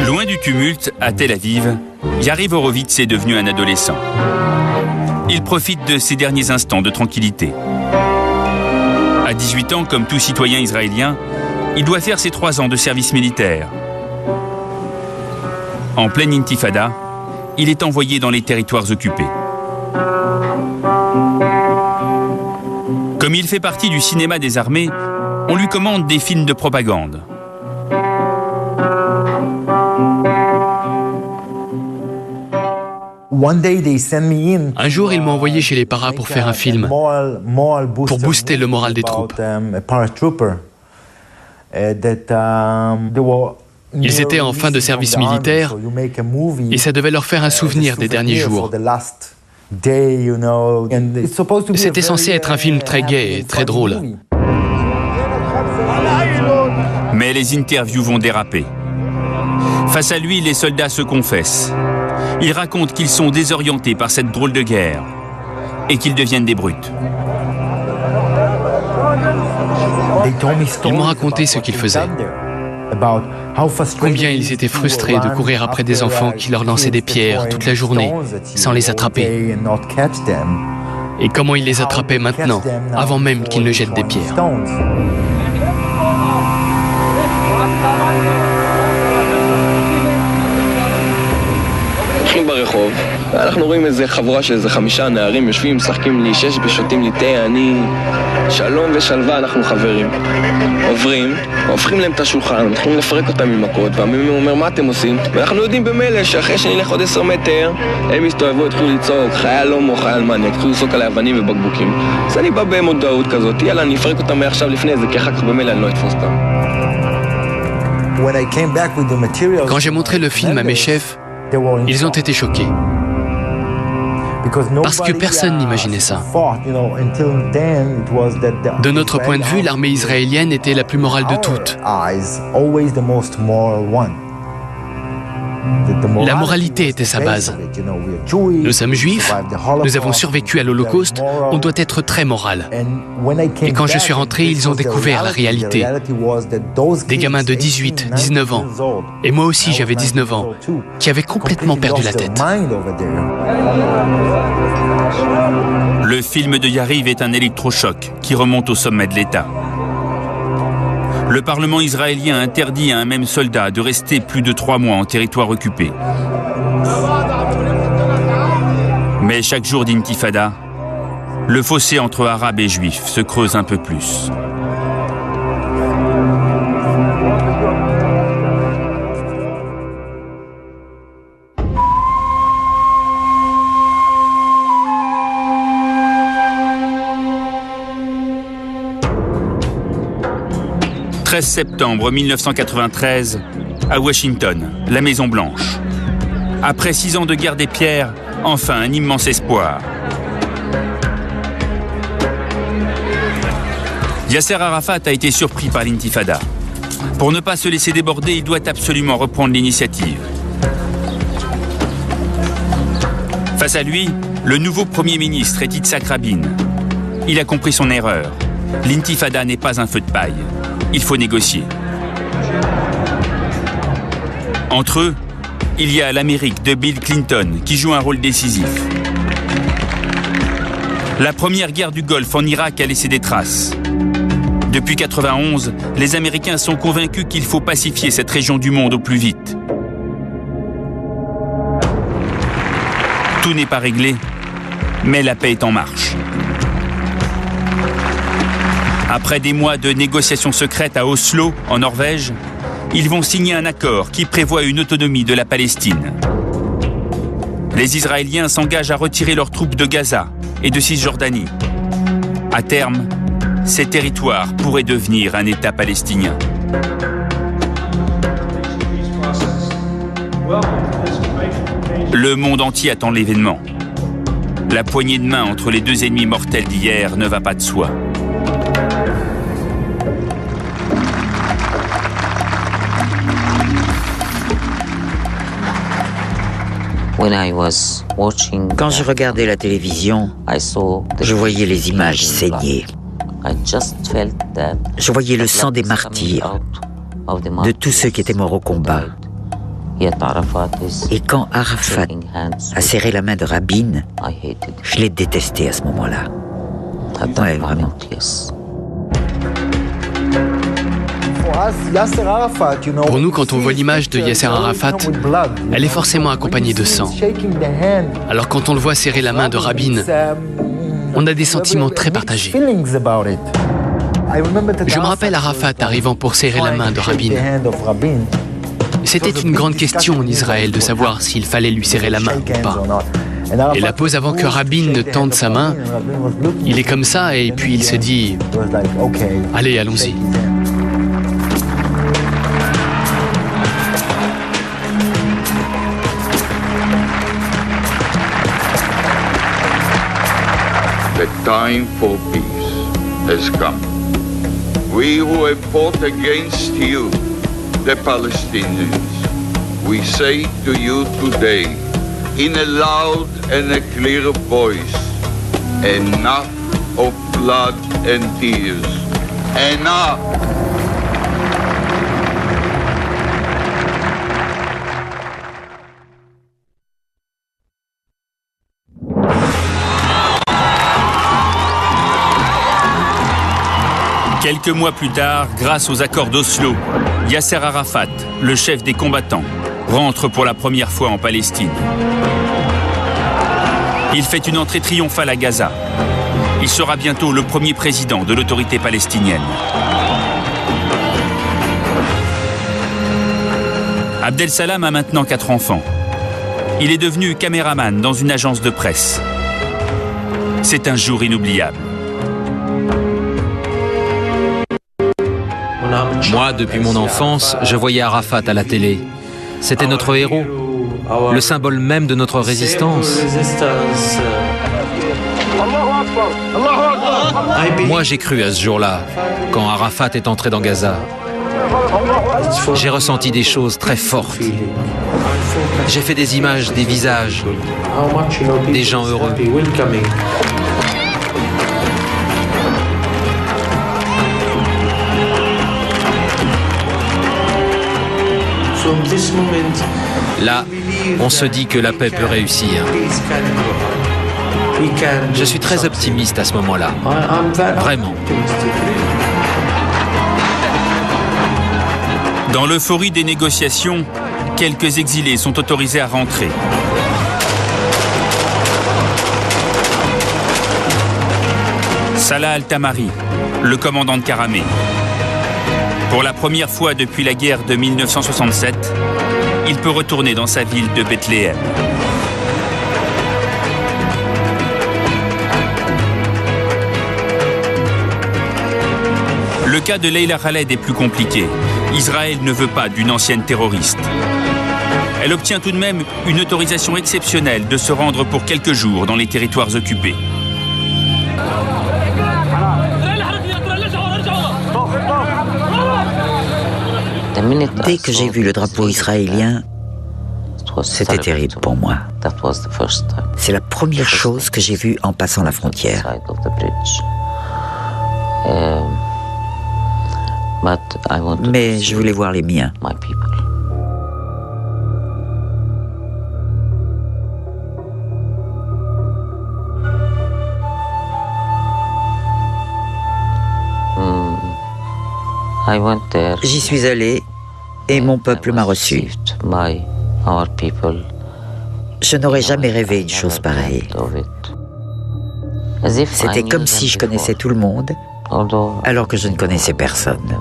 Loin du tumulte, à Tel Aviv, Yariv Horowitz est devenu un adolescent. Il profite de ces derniers instants de tranquillité. À 18 ans, comme tout citoyen israélien, il doit faire ses 3 ans de service militaire. En pleine intifada, il est envoyé dans les territoires occupés. Comme il fait partie du cinéma des armées, on lui commande des films de propagande. Un jour, ils m'ont envoyé chez les paras pour faire un film, pour booster le moral des troupes. Ils étaient en fin de service militaire et ça devait leur faire un souvenir des derniers jours. C'était censé être un film très gai et très drôle. Mais les interviews vont déraper. Face à lui, les soldats se confessent. Ils racontent qu'ils sont désorientés par cette drôle de guerre et qu'ils deviennent des brutes. Ils m'ont raconté ce qu'ils faisaient. Combien ils étaient frustrés de courir après des enfants qui leur lançaient des pierres toute la journée sans les attraper. Et comment ils les attrapaient maintenant, avant même qu'ils ne jettent des pierres. ברחוב, ואנחנו רואים איזה חבורה של איזה 5 נערים יושבים, משחקים לי 6 ושותים לי תה, אני שלום ושלווה, אנחנו חברים. עוברים, הופכים להם את השולחן, מתחילים לפרק אותם ממכות, והמ"מ אומר מה אתם עושים? ואנחנו יודעים במילא שאחרי שנלך עוד 10 מטר, הם יסתובבו, התחילו לצעוק, חייל הומו, חייל מניאק, התחילו לצעוק עלי אבנים ובקבוקים. אז אני בא במודעות כזאת, יאללה, אני אפרק אותם מעכשיו לפני זה, כי אחר כך במילא אני לא אתפוס אותם. Quand j'ai montré le film à mes chefs, ils ont été choqués. Parce que personne n'imaginait ça. De notre point de vue, l'armée israélienne était la plus morale de toutes. La moralité était sa base. Nous sommes juifs, nous avons survécu à l'Holocauste, on doit être très moral. Et quand je suis rentré, ils ont découvert la réalité. Des gamins de 18, 19 ans, et moi aussi j'avais 19 ans, qui avaient complètement perdu la tête. Le film de Yariv est un électrochoc qui remonte au sommet de l'État. Le Parlement israélien interdit à un même soldat de rester plus de 3 mois en territoire occupé. Mais chaque jour d'intifada, le fossé entre arabes et juifs se creuse un peu plus. « 13 septembre 1993, à Washington, la Maison-Blanche. Après 6 ans de guerre des pierres, enfin un immense espoir. Yasser Arafat a été surpris par l'intifada. Pour ne pas se laisser déborder, il doit absolument reprendre l'initiative. Face à lui, le nouveau Premier ministre est Yitzhak Rabin. Il a compris son erreur. L'intifada n'est pas un feu de paille. Il faut négocier. Entre eux, il y a l'Amérique de Bill Clinton qui joue un rôle décisif. La première guerre du Golfe en Irak a laissé des traces. Depuis 1991, les Américains sont convaincus qu'il faut pacifier cette région du monde au plus vite. n'est pas réglé, mais la paix est en marche. Après des mois de négociations secrètes à Oslo, en Norvège, ils vont signer un accord qui prévoit une autonomie de la Palestine. Les Israéliens s'engagent à retirer leurs troupes de Gaza et de Cisjordanie. À terme, ces territoires pourraient devenir un État palestinien. Le monde entier attend l'événement. La poignée de main entre les deux ennemis mortels d'hier ne va pas de soi. Quand je regardais la télévision, je voyais les images saigner. Je voyais le sang des martyrs, de tous ceux qui étaient morts au combat. Et quand Arafat a serré la main de Rabin, je l'ai détesté à ce moment-là. Ouais, vraiment. Pour nous, quand on voit l'image de Yasser Arafat, elle est forcément accompagnée de sang. Alors quand on le voit serrer la main de Rabin, on a des sentiments très partagés. Je me rappelle Arafat arrivant pour serrer la main de Rabin. C'était une grande question en Israël de savoir s'il fallait lui serrer la main ou pas. Et la pause avant que Rabin ne tende sa main, il est comme ça et puis il se dit « Allez, allons-y ». The time for peace has come. We who have fought against you, the Palestinians, we say to you today, in a loud and a clear voice, enough of blood and tears. Enough! Quelques mois plus tard, grâce aux accords d'Oslo, Yasser Arafat, le chef des combattants, rentre pour la première fois en Palestine. Il fait une entrée triomphale à Gaza. Il sera bientôt le premier président de l'autorité palestinienne. Abdel Salam a maintenant 4 enfants. Il est devenu caméraman dans une agence de presse. C'est un jour inoubliable. Moi, depuis mon enfance, je voyais Arafat à la télé. C'était notre héros, le symbole même de notre résistance. Moi, j'ai cru à ce jour-là, quand Arafat est entré dans Gaza. J'ai ressenti des choses très fortes. J'ai fait des images, des visages, des gens heureux. Là, on se dit que la paix peut réussir. Je suis très optimiste à ce moment-là. Vraiment. Dans l'euphorie des négociations, quelques exilés sont autorisés à rentrer. Salah Al-Tamari, le commandant de Karameh. Pour la première fois depuis la guerre de 1967, il peut retourner dans sa ville de Bethléem. Le cas de Leila Khaled est plus compliqué. Israël ne veut pas d'une ancienne terroriste. Elle obtient tout de même une autorisation exceptionnelle de se rendre pour quelques jours dans les territoires occupés. Dès que j'ai vu le drapeau israélien, c'était terrible pour moi. C'est la première chose que j'ai vue en passant la frontière. Mais je voulais voir les miens. J'y suis allé et mon peuple m'a reçu. Je n'aurais jamais rêvé une chose pareille. C'était comme si je connaissais tout le monde, alors que je ne connaissais personne.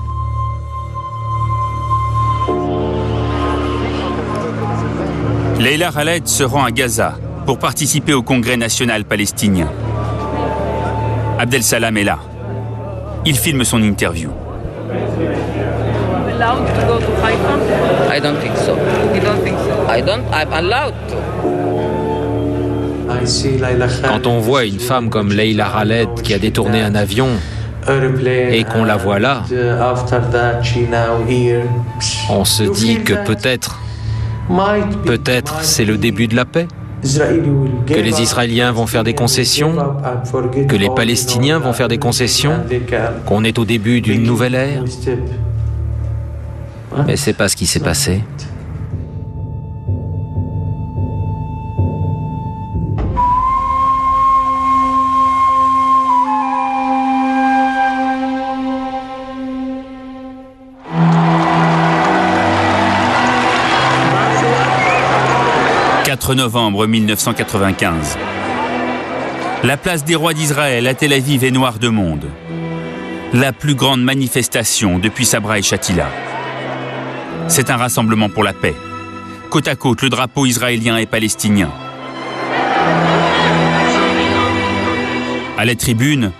Leila Khaled se rend à Gaza pour participer au Congrès national palestinien. Abdel Salam est là. Il filme son interview. I don't think so. You don't think so? I'm allowed to. Quand on voit une femme comme Leila Khaled qui a détourné un avion et qu'on la voit là, on se dit que peut-être c'est le début de la paix, que les Israéliens vont faire des concessions, que les Palestiniens vont faire des concessions, qu'on est au début d'une nouvelle ère. Mais c'est pas ce qui s'est passé. « 4 novembre 1995. La place des rois d'Israël à Tel Aviv est noire de monde. La plus grande manifestation depuis Sabra et Shatila. C'est un rassemblement pour la paix. Côte à côte, le drapeau israélien et palestinien. À la tribune,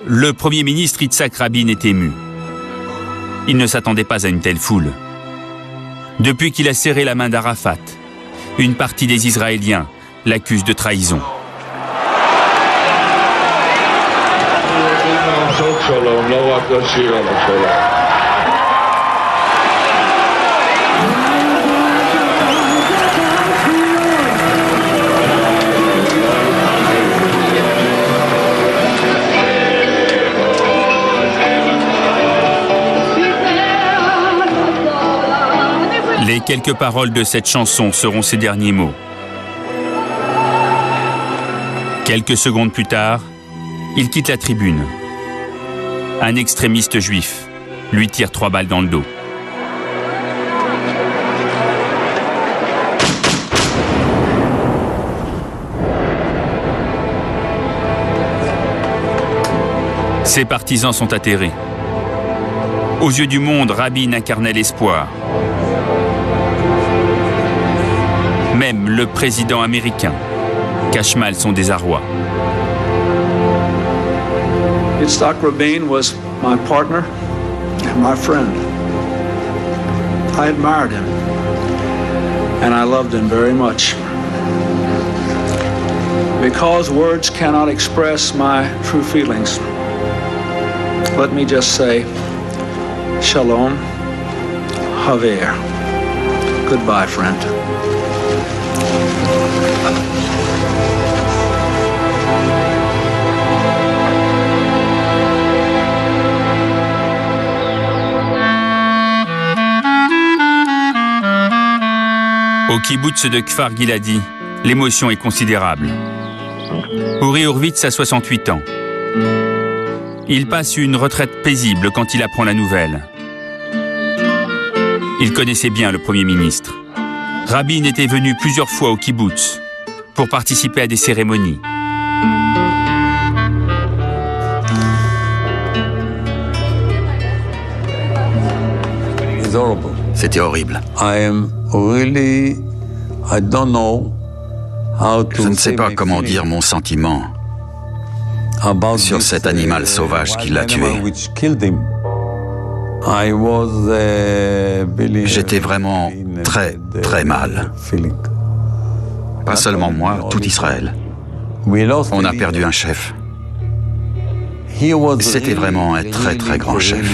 le Premier ministre Yitzhak Rabin est ému. Il ne s'attendait pas à une telle foule. Depuis qu'il a serré la main d'Arafat, une partie des Israéliens l'accuse de trahison. Les quelques paroles de cette chanson seront ses derniers mots. Quelques secondes plus tard, il quitte la tribune. Un extrémiste juif lui tire 3 balles dans le dos. Ses partisans sont atterrés. Aux yeux du monde, Rabin incarnait l'espoir. Même le président américain cache mal son désarroi. Yitzhak Rabin was my partner and my friend. I admired him and I loved him very much. Because words cannot express my true feelings, let me just say, Shalom, Haver. Goodbye, friend. Au kibbutz de Kfar Giladi, l'émotion est considérable. Uri Hurwitz a 68 ans. Il passe une retraite paisible quand il apprend la nouvelle. Il connaissait bien le Premier ministre. Rabin était venu plusieurs fois au kibbutz pour participer à des cérémonies. C'était horrible. Je ne sais pas comment dire mon sentiment sur cet animal sauvage qui l'a tué. J'étais vraiment très, très mal. Pas seulement moi, tout Israël. On a perdu un chef. C'était vraiment un très, très grand chef.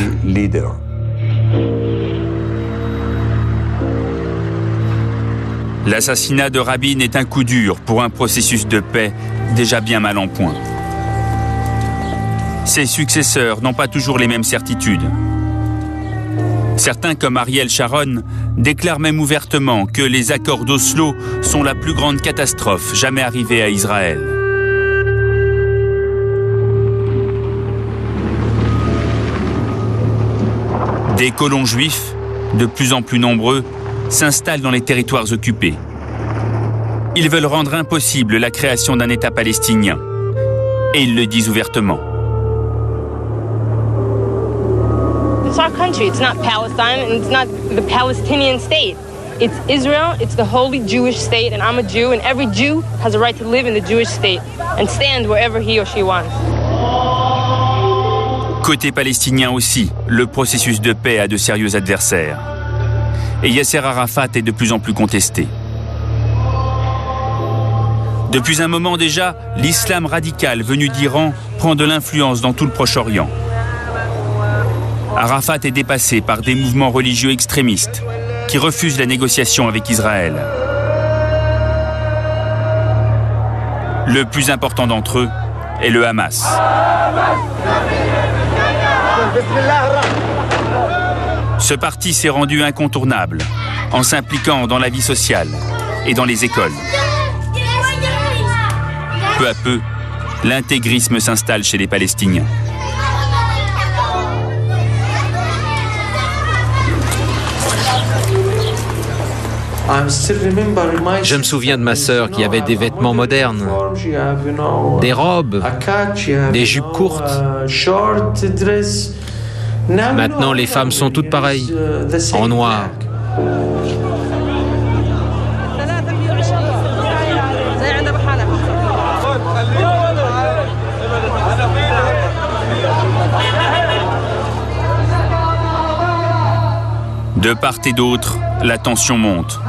L'assassinat de Rabin est un coup dur pour un processus de paix déjà bien mal en point. Ses successeurs n'ont pas toujours les mêmes certitudes. Certains, comme Ariel Sharon, déclarent même ouvertement que les accords d'Oslo sont la plus grande catastrophe jamais arrivée à Israël. Des colons juifs, de plus en plus nombreux, s'installent dans les territoires occupés. Ils veulent rendre impossible la création d'un État palestinien. Et ils le disent ouvertement. It's our country. It's not Palestine, and it's not the Palestinian state. It's Israel. It's the holy Jewish state, and I'm a Jew, and every Jew has a right to live in the Jewish state and stand wherever he or she wants. Côté palestinien aussi, le processus de paix a de sérieux adversaires. Et Yasser Arafat est de plus en plus contesté. Depuis un moment déjà, l'islam radical venu d'Iran prend de l'influence dans tout le Proche-Orient. Arafat est dépassé par des mouvements religieux extrémistes qui refusent la négociation avec Israël. Le plus important d'entre eux est le Hamas. Ce parti s'est rendu incontournable en s'impliquant dans la vie sociale et dans les écoles. Peu à peu, l'intégrisme s'installe chez les Palestiniens. Je me souviens de ma sœur qui avait des vêtements modernes, des robes, des jupes courtes. Maintenant, les femmes sont toutes pareilles, en noir. De part et d'autre, la tension monte.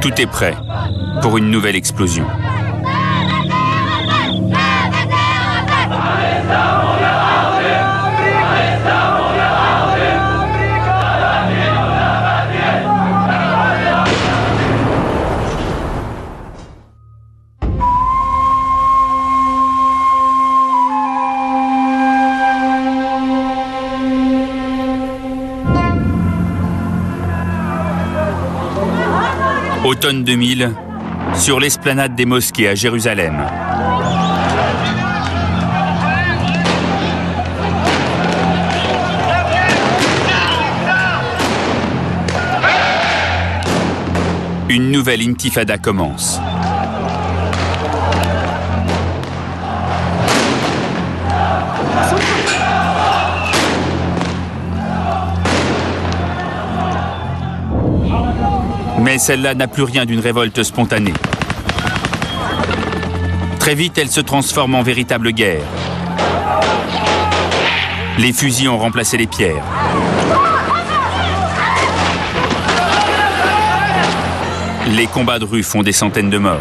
Tout est prêt pour une nouvelle explosion. Automne 2000, sur l'esplanade des mosquées à Jérusalem. Une nouvelle intifada commence. Mais celle-là n'a plus rien d'une révolte spontanée. Très vite, elle se transforme en véritable guerre. Les fusils ont remplacé les pierres. Les combats de rue font des centaines de morts.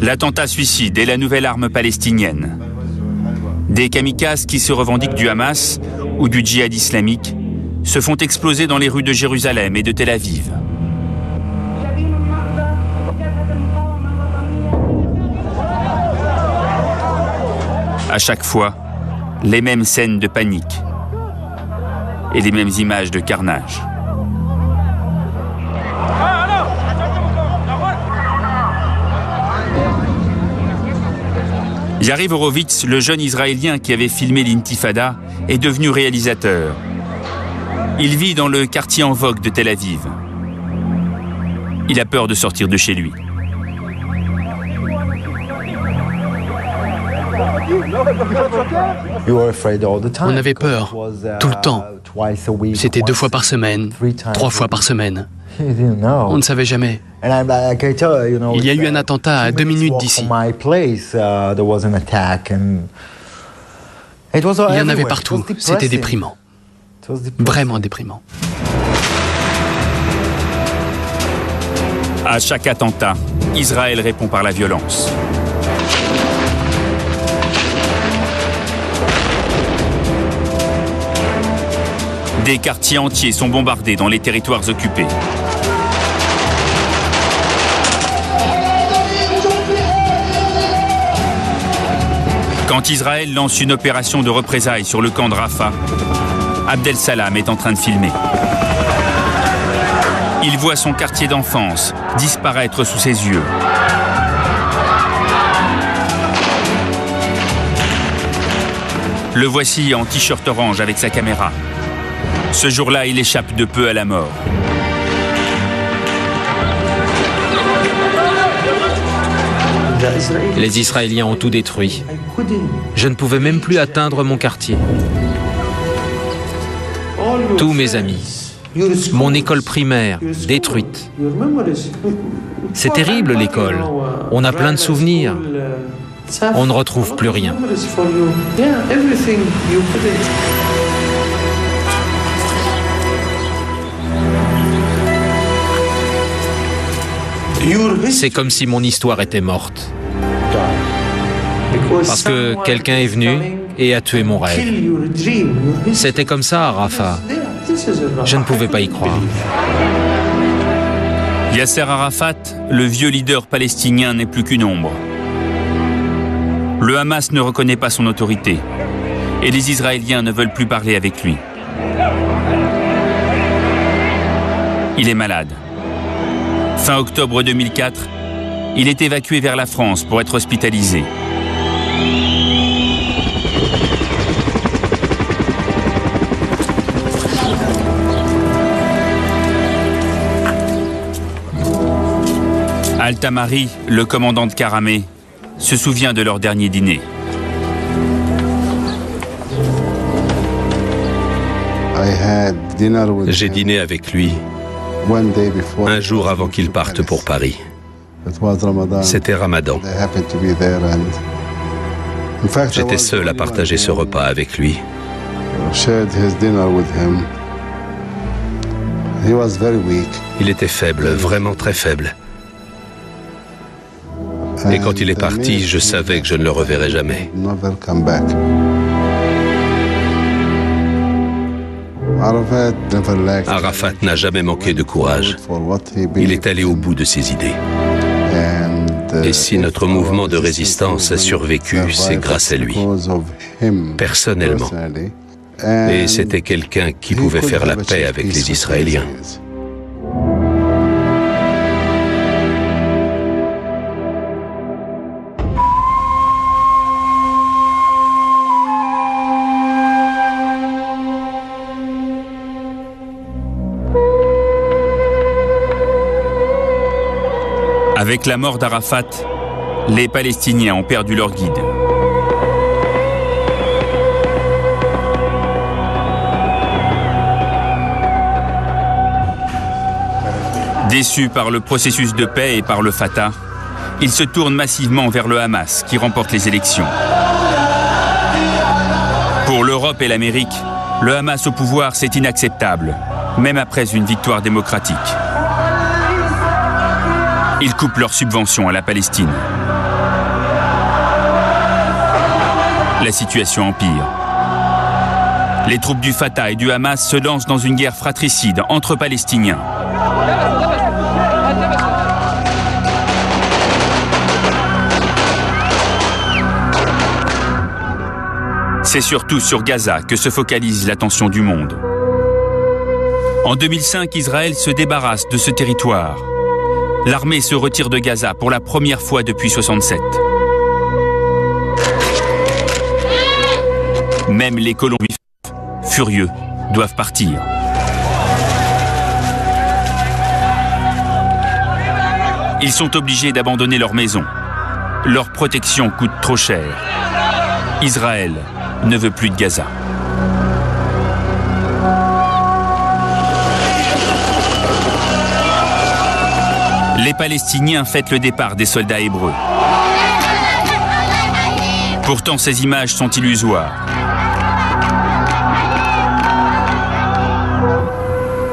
L'attentat suicide est la nouvelle arme palestinienne. Des kamikazes qui se revendiquent du Hamas ou du djihad islamique se font exploser dans les rues de Jérusalem et de Tel Aviv. À chaque fois, les mêmes scènes de panique et les mêmes images de carnage. Yariv Horowitz, le jeune Israélien qui avait filmé l'intifada, est devenu réalisateur. Il vit dans le quartier en vogue de Tel Aviv. Il a peur de sortir de chez lui. On avait peur, tout le temps. C'était 2 fois par semaine, 3 fois par semaine. On ne savait jamais. Il y a eu un attentat à 2 minutes d'ici. Il y en avait partout. C'était déprimant. Vraiment déprimant. À chaque attentat, Israël répond par la violence. Des quartiers entiers sont bombardés dans les territoires occupés. Quand Israël lance une opération de représailles sur le camp de Rafah, Abdel Salam est en train de filmer. Il voit son quartier d'enfance disparaître sous ses yeux. Le voici en t-shirt orange avec sa caméra. Ce jour-là, il échappe de peu à la mort. Les Israéliens ont tout détruit. Je ne pouvais même plus atteindre mon quartier. Tous mes amis, mon école primaire, détruite. C'est terrible l'école. On a plein de souvenirs. On ne retrouve plus rien. C'est comme si mon histoire était morte. Parce que quelqu'un est venu et a tué mon rêve. C'était comme ça à Rafah. Je ne pouvais pas y croire. Yasser Arafat, le vieux leader palestinien, n'est plus qu'une ombre. Le Hamas ne reconnaît pas son autorité et les Israéliens ne veulent plus parler avec lui. Il est malade. Fin octobre 2004, il est évacué vers la France pour être hospitalisé. Al-Tamari, le commandant de Karameh, se souvient de leur dernier dîner. J'ai dîné avec lui un jour avant qu'il parte pour Paris. C'était Ramadan. J'étais seul à partager ce repas avec lui. Il était faible, vraiment très faible. Et quand il est parti, je savais que je ne le reverrais jamais. Arafat n'a jamais manqué de courage. Il est allé au bout de ses idées. Et si notre mouvement de résistance a survécu, c'est grâce à lui, personnellement. Et c'était quelqu'un qui pouvait faire la paix avec les Israéliens. Avec la mort d'Arafat, les Palestiniens ont perdu leur guide. Déçus par le processus de paix et par le Fatah, ils se tournent massivement vers le Hamas qui remporte les élections. Pour l'Europe et l'Amérique, le Hamas au pouvoir, c'est inacceptable, même après une victoire démocratique. Ils coupent leurs subventions à la Palestine. La situation empire. Les troupes du Fatah et du Hamas se lancent dans une guerre fratricide entre Palestiniens. C'est surtout sur Gaza que se focalise l'attention du monde. En 2005, Israël se débarrasse de ce territoire. L'armée se retire de Gaza pour la première fois depuis 1967. Même les colons juifs, furieux, doivent partir. Ils sont obligés d'abandonner leur maison. Leur protection coûte trop cher. Israël ne veut plus de Gaza. Les Palestiniens fêtent le départ des soldats hébreux. Pourtant, ces images sont illusoires.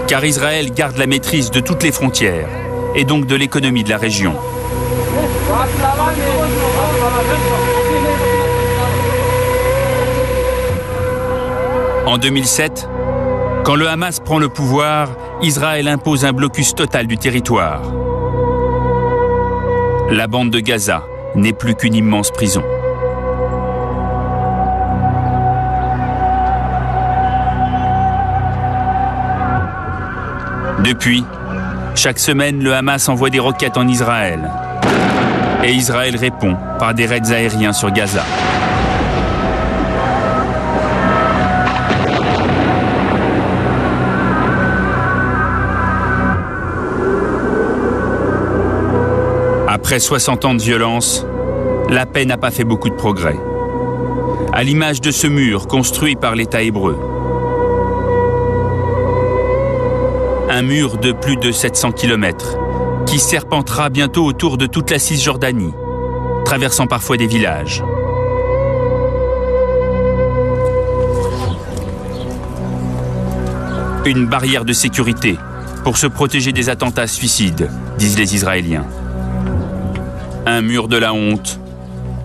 Car Israël garde la maîtrise de toutes les frontières et donc de l'économie de la région. En 2007, quand le Hamas prend le pouvoir, Israël impose un blocus total du territoire. La bande de Gaza n'est plus qu'une immense prison. Depuis, Chaque semaine, le Hamas envoie des roquettes en Israël. Et Israël répond par des raids aériens sur Gaza. Après 60 ans de violence, la paix n'a pas fait beaucoup de progrès. À l'image de ce mur construit par l'État hébreu. Un mur de plus de 700 km qui serpentera bientôt autour de toute la Cisjordanie, traversant parfois des villages. Une barrière de sécurité pour se protéger des attentats suicides, disent les Israéliens. Un mur de la honte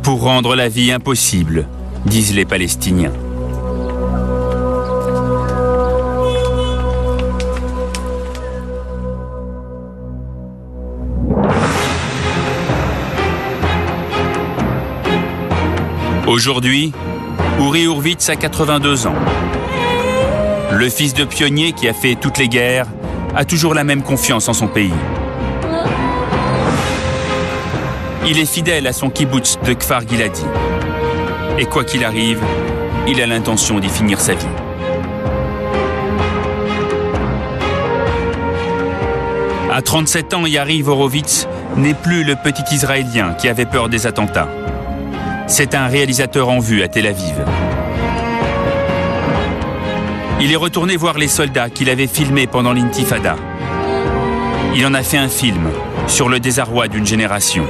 pour rendre la vie impossible, disent les Palestiniens. Aujourd'hui, Uri Hurwitz a 82 ans. Le fils de pionnier qui a fait toutes les guerres a toujours la même confiance en son pays. Il est fidèle à son kibboutz de Kfar Giladi. Et quoi qu'il arrive, il a l'intention d'y finir sa vie. À 37 ans, Yariv Horowitz n'est plus le petit Israélien qui avait peur des attentats. C'est un réalisateur en vue à Tel Aviv. Il est retourné voir les soldats qu'il avait filmés pendant l'Intifada. Il en a fait un film sur le désarroi d'une génération.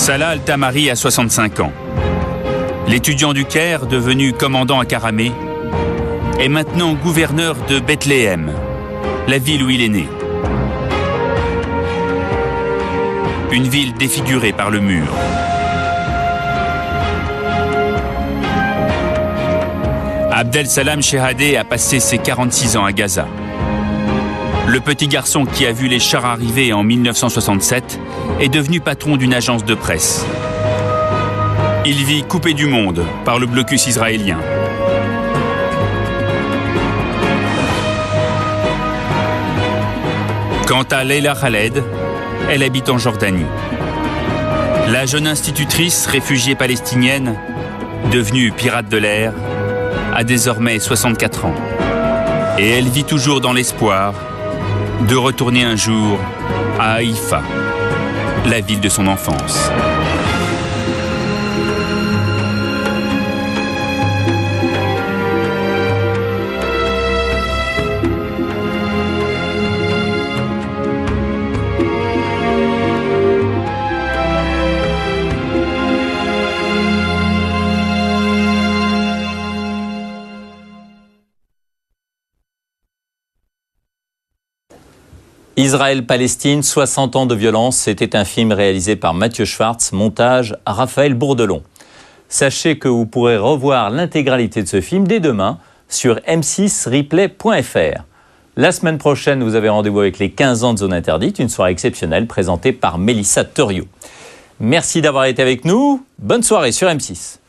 Salah Al-Tamari a 65 ans. L'étudiant du Caire, devenu commandant à Karameh, est maintenant gouverneur de Bethléem, la ville où il est né. Une ville défigurée par le mur. Abdel Salam Shehadeh a passé ses 46 ans à Gaza. Le petit garçon qui a vu les chars arriver en 1967 est devenu patron d'une agence de presse. Il vit coupé du monde par le blocus israélien. Quant à Leila Khaled, elle habite en Jordanie. La jeune institutrice réfugiée palestinienne, devenue pirate de l'air, a désormais 64 ans. Et elle vit toujours dans l'espoir de retourner un jour à Haïfa, la ville de son enfance. Israël-Palestine, 60 ans de violence, c'était un film réalisé par Mathieu Schwartz, montage Raphaël Bourdelon. Sachez que vous pourrez revoir l'intégralité de ce film dès demain sur m6replay.fr. La semaine prochaine, vous avez rendez-vous avec les 15 ans de Zone Interdite, une soirée exceptionnelle présentée par Mélissa Theriault. Merci d'avoir été avec nous, bonne soirée sur M6.